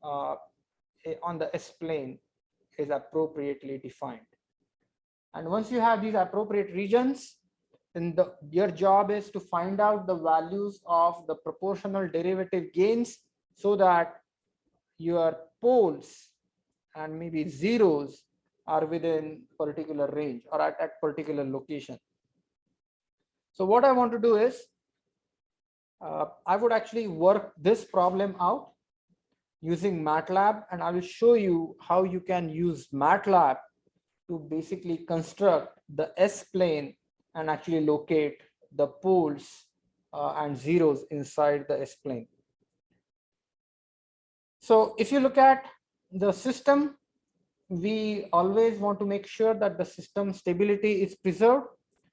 on the S-plane is appropriately defined. And once you have these appropriate regions, then your job is to find out the values of the proportional derivative gains so that your poles and maybe zeros are within particular range or at particular location. So what I want to do is I would actually work this problem out using MATLAB, and I will show you how you can use MATLAB to basically construct the S-plane and actually locate the poles and zeros inside the S-plane. So if you look at the system, we always want to make sure that the system stability is preserved.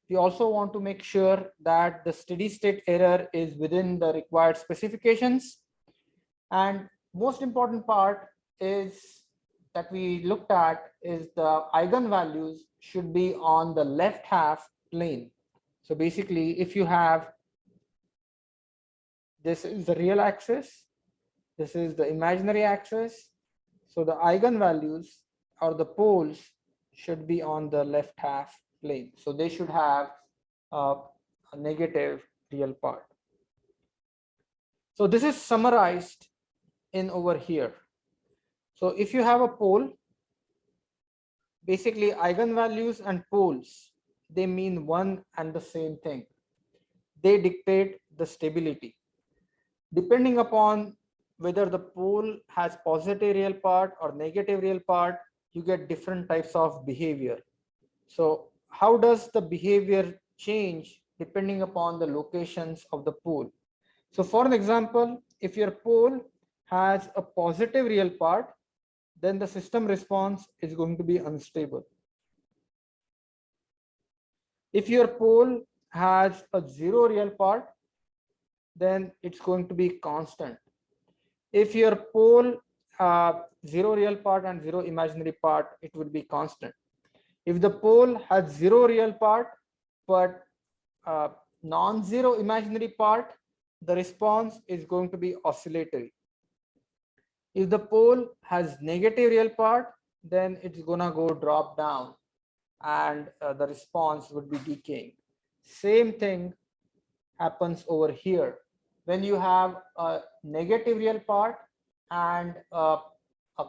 We also want to make sure that the steady state error is within the required specifications. And most important part is that we looked at is the eigenvalues should be on the left half plane. So basically, if you have, this is the real axis, this is the imaginary axis. So the eigenvalues or the poles should be on the left half plane. So they should have a negative real part. So this is summarized in over here. So if you have a pole, basically eigenvalues and poles, they mean one and the same thing. They dictate the stability. Depending upon whether the pole has positive real part or negative real part, you get different types of behavior. So how does the behavior change depending upon the locations of the pole? So for an example, if your pole has a positive real part, then the system response is going to be unstable. If your pole has a zero real part, then it's going to be constant. If your pole zero real part and zero imaginary part, it would be constant. If the pole has zero real part but non-zero imaginary part, the response is going to be oscillatory. If the pole has negative real part, then it's gonna go drop down and the response would be decaying. Same thing happens over here. When you have a negative real part and a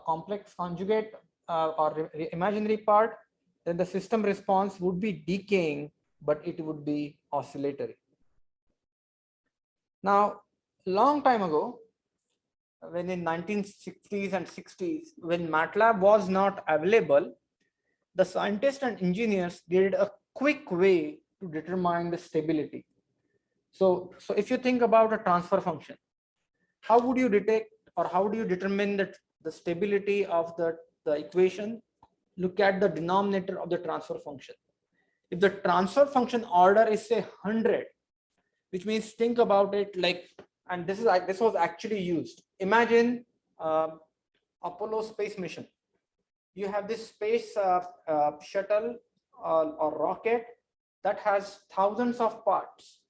complex conjugate or imaginary part, then the system response would be decaying, but it would be oscillatory. Now, long time ago, when in 1960s and 60s, when MATLAB was not available, the scientists and engineers did a quick way to determine the stability. So if you think about a transfer function, how would you detect or how do you determine the stability of the equation? Look at the denominator of the transfer function. If the transfer function order is say 100, which means think about it like, and this was actually used. Imagine Apollo space mission. You have this space shuttle or rocket that has thousands of parts,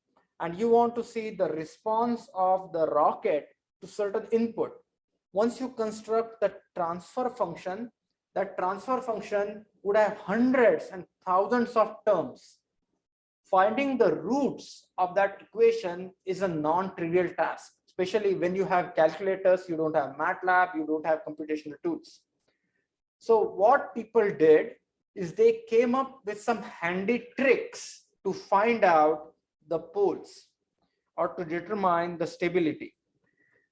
and you want to see the response of the rocket to certain input. Once you construct the transfer function, that transfer function would have hundreds and thousands of terms. Finding the roots of that equation is a non-trivial task, especially when you have calculators, you don't have MATLAB, you don't have computational tools. So what people did is they came up with some handy tricks to find out the poles or to determine the stability.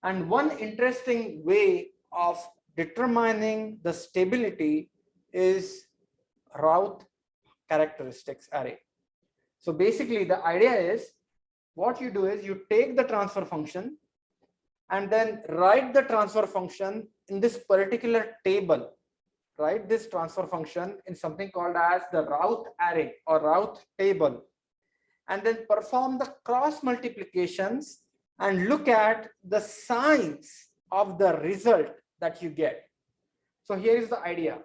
And one interesting way of determining the stability is Routh characteristics array. So basically the idea is, what you do is you take the transfer function and then write the transfer function in this particular table. write this transfer function in something called as the route array or route table, and then perform the cross multiplications and look at the signs of the result that you get. So here is the idea.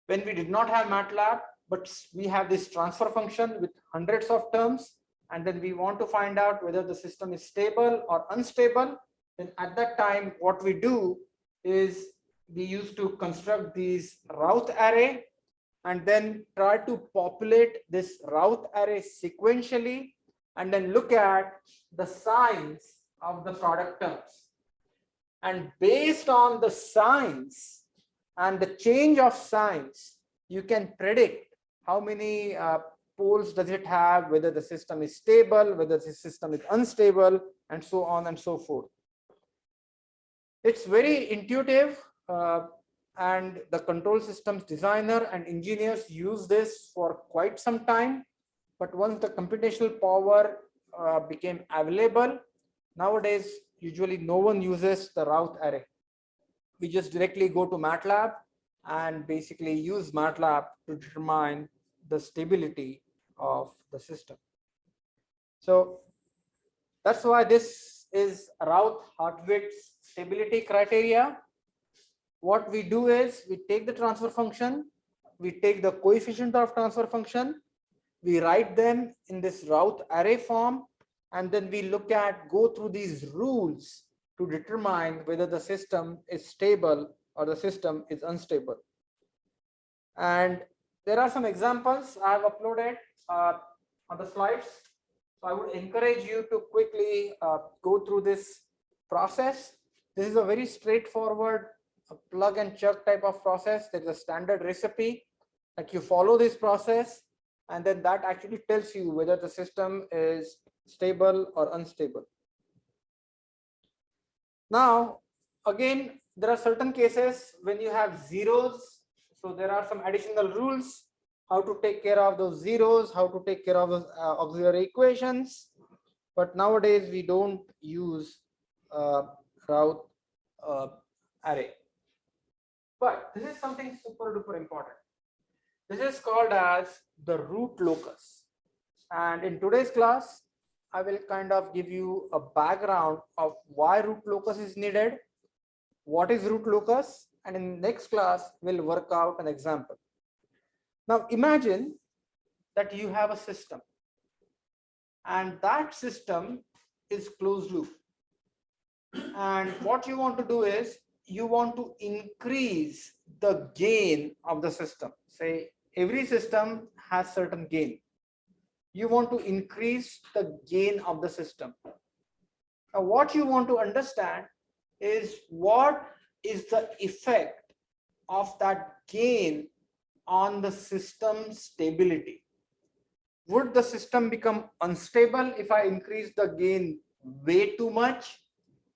When we did not have MATLAB, but we have this transfer function with hundreds of terms, and then we want to find out whether the system is stable or unstable, then at that time, what we do is we used to construct these route array and then try to populate this route array sequentially and then look at the signs of the product terms. And based on the signs and the change of signs, you can predict how many poles does it have, whether the system is stable, whether the system is unstable, and so on and so forth. It's very intuitive, and the control systems designer and engineers use this for quite some time. But once the computational power became available, nowadays usually no one uses the route array. We just directly go to MATLAB and basically use MATLAB to determine the stability of the system. So that's why this is Routh-Hurwitz stability criteria. What we do is we take the transfer function, we take the coefficient of transfer function, we write them in this route array form, and then we go through these rules to determine whether the system is stable or the system is unstable. And there are some examples I have uploaded on the slides. So I would encourage you to quickly go through this process. This is a very straightforward plug and chug type of process. There is a standard recipe that you follow this process, and then that actually tells you whether the system is stable or unstable. Now, again, there are certain cases when you have zeros. So there are some additional rules, how to take care of those zeros, how to take care of those auxiliary equations. But nowadays we don't use route array. But this is something super duper important. This is called as the root locus. And in today's class, I will kind of give you a background of why root locus is needed, what is root locus, and in the next class, we'll work out an example. Now imagine that you have a system and that system is closed loop. And what you want to do is you want to increase the gain of the system. Say every system has certain gain. You want to increase the gain of the system. Now what you want to understand is what is the effect of that gain on the system stability. Would the system become unstable if I increase the gain way too much?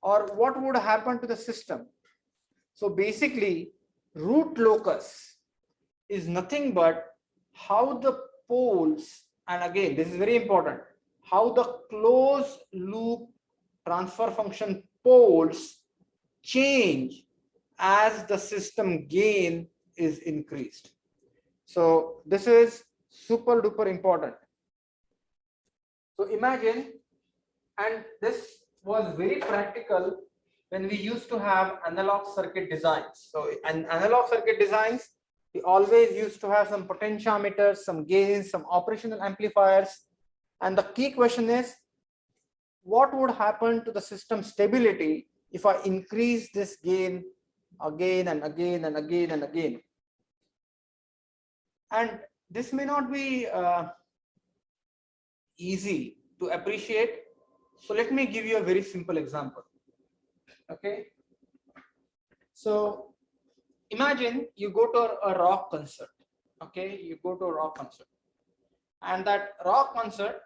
Or what would happen to the system? So basically, root locus is nothing but how the poles, and again, this is very important, how the closed loop transfer function poles change as the system gain is increased. So this is super duper important. So imagine, and this was very practical when we used to have analog circuit designs. So in analog circuit designs, we always used to have some potentiometers, some gains, some operational amplifiers. And the key question is, what would happen to the system stability if I increase this gain again and again and again and again? And this may not be easy to appreciate. So let me give you a very simple example. Okay. So imagine you go to a rock concert. Okay. You go to a rock concert. And that rock concert,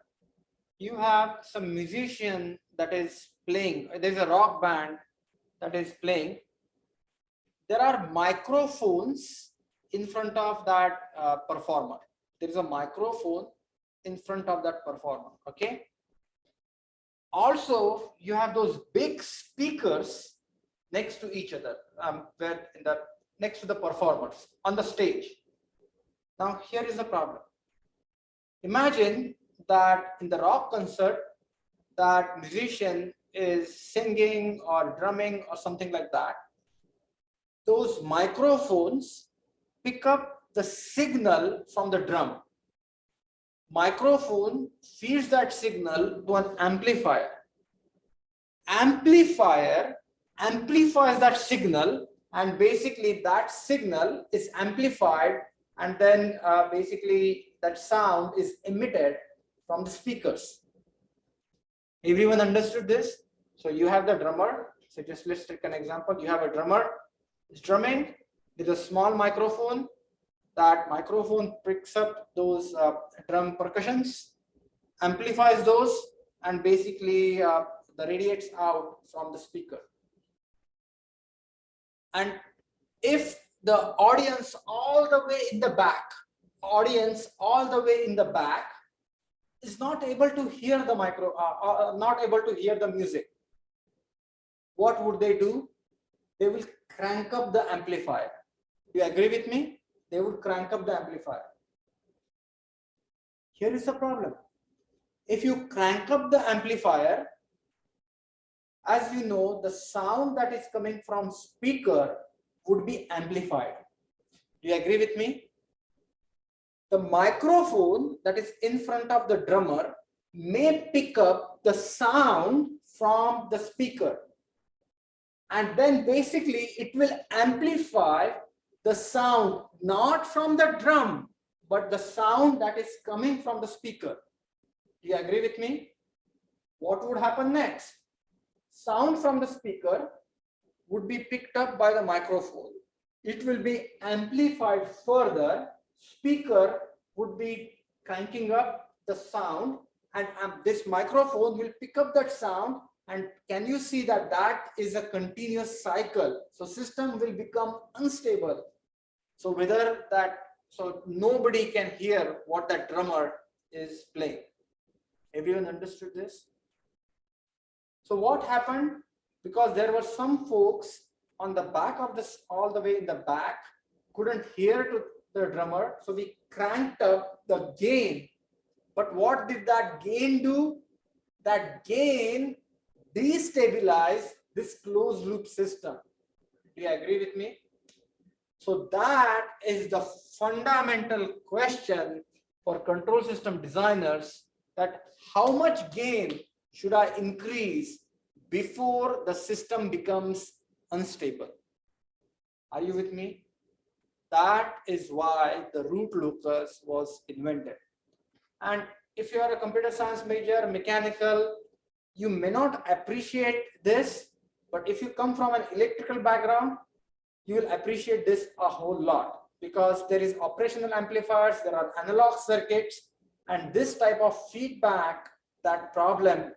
you have some musician that is playing. There's a rock band that is playing. There are microphones in front of that performer. There is a microphone in front of that performer. Okay. Also, you have those big speakers next to each other, where in the next to the performers on the stage. Now here is the problem. Imagine that in the rock concert, that musician is singing or drumming or something like that. Those microphones pick up the signal from the drum. Microphone feeds that signal to an amplifier. Amplifier amplifies that signal, and basically that signal is amplified, and then basically that sound is emitted from the speakers. Everyone understood this? So you have the drummer. So just let's take an example. You have a drummer, is drumming with a small microphone. That microphone picks up those drum percussions, amplifies those, and basically radiates out from the speaker. And if the audience all the way in the back, is not able to hear the not able to hear the music, what would they do? They will crank up the amplifier. Do you agree with me? They would crank up the amplifier. Here is the problem. If you crank up the amplifier, as you know, the sound that is coming from speaker would be amplified. Do you agree with me? The microphone that is in front of the drummer may pick up the sound from the speaker, and then basically it will amplify the sound not from the drum, but the sound that is coming from the speaker. Do you agree with me? What would happen next? Sound from the speaker would be picked up by the microphone. It will be amplified further. Speaker would be cranking up the sound, and this microphone will pick up that sound. And can you see that that is a continuous cycle? So system will become unstable. So so nobody can hear what that drummer is playing. Everyone understood this? So what happened? Because there were some folks on the back of this, all the way in the back, couldn't hear to the drummer. So we cranked up the gain. But what did that gain do? That gain destabilized this closed loop system. Do you agree with me? So that is the fundamental question for control system designers, that how much gain should I increase before the system becomes unstable? Are you with me? That is why the root locus was invented. And if you are a computer science major, mechanical, you may not appreciate this, but if you come from an electrical background, you will appreciate this a whole lot, because there is operational amplifiers, there are analog circuits, and this type of feedback, that problem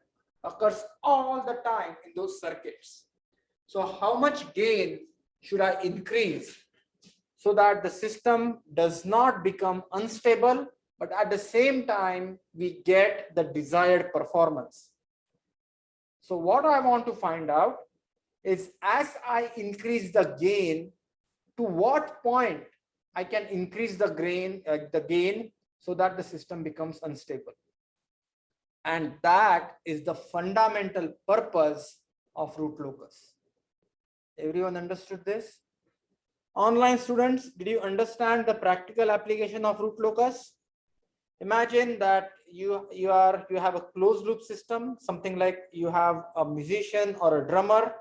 occurs all the time in those circuits. So how much gain should I increase so that the system does not become unstable, but at the same time we get the desired performance? So what I want to find out is, as I increase the gain, to what point I can increase the gain so that the system becomes unstable. And that is the fundamental purpose of root locus. Everyone understood this? Online students, did you understand the practical application of root locus? Imagine that you have a closed loop system, something like you have a musician or a drummer.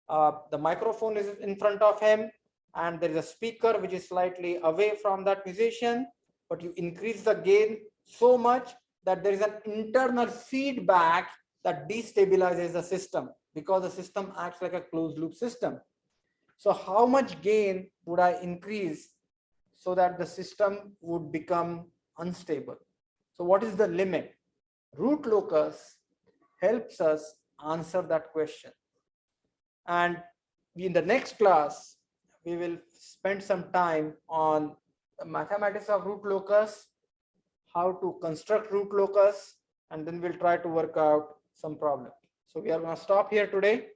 The microphone is in front of him, and there is a speaker which is slightly away from that musician, but you increase the gain so much that there is an internal feedback that destabilizes the system, because the system acts like a closed loop system. So how much gain would I increase so that the system would become unstable? So what is the limit? Root locus helps us answer that question. And in the next class, we will spend some time on the mathematics of root locus, how to construct root locus, and then we'll try to work out some problem. So we are going to stop here today.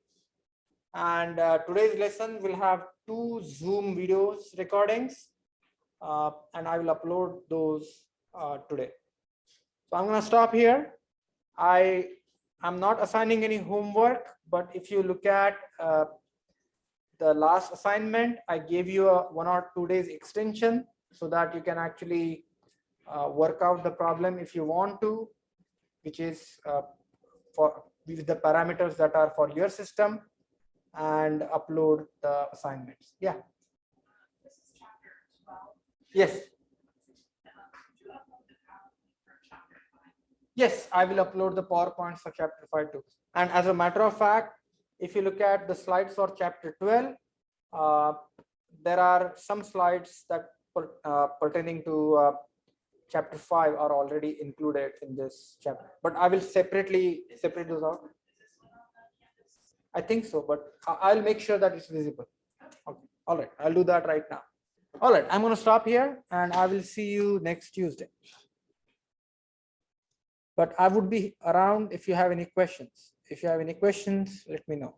And today's lesson will have 2 Zoom videos recordings, and I will upload those today. So I'm going to stop here. I'm not assigning any homework, but if you look at the last assignment, I gave you a 1 or 2 days extension so that you can actually work out the problem if you want to, which is for with the parameters that are for your system, and upload the assignments. Yeah. This is chapter 12. Yes. Do you upload the PowerPoint for chapter 5? Yes, I will upload the PowerPoints for chapter 5 too. And as a matter of fact, if you look at the slides for chapter 12, there are some slides that pertaining to chapter 5 are already included in this chapter, but I will separate those out. Is this one on the campus? I think so, but I'll make sure that it's visible. Okay. All right, I'll do that right now. All right, I'm going to stop here and I will see you next Tuesday. But I would be around if you have any questions. If you have any questions, let me know.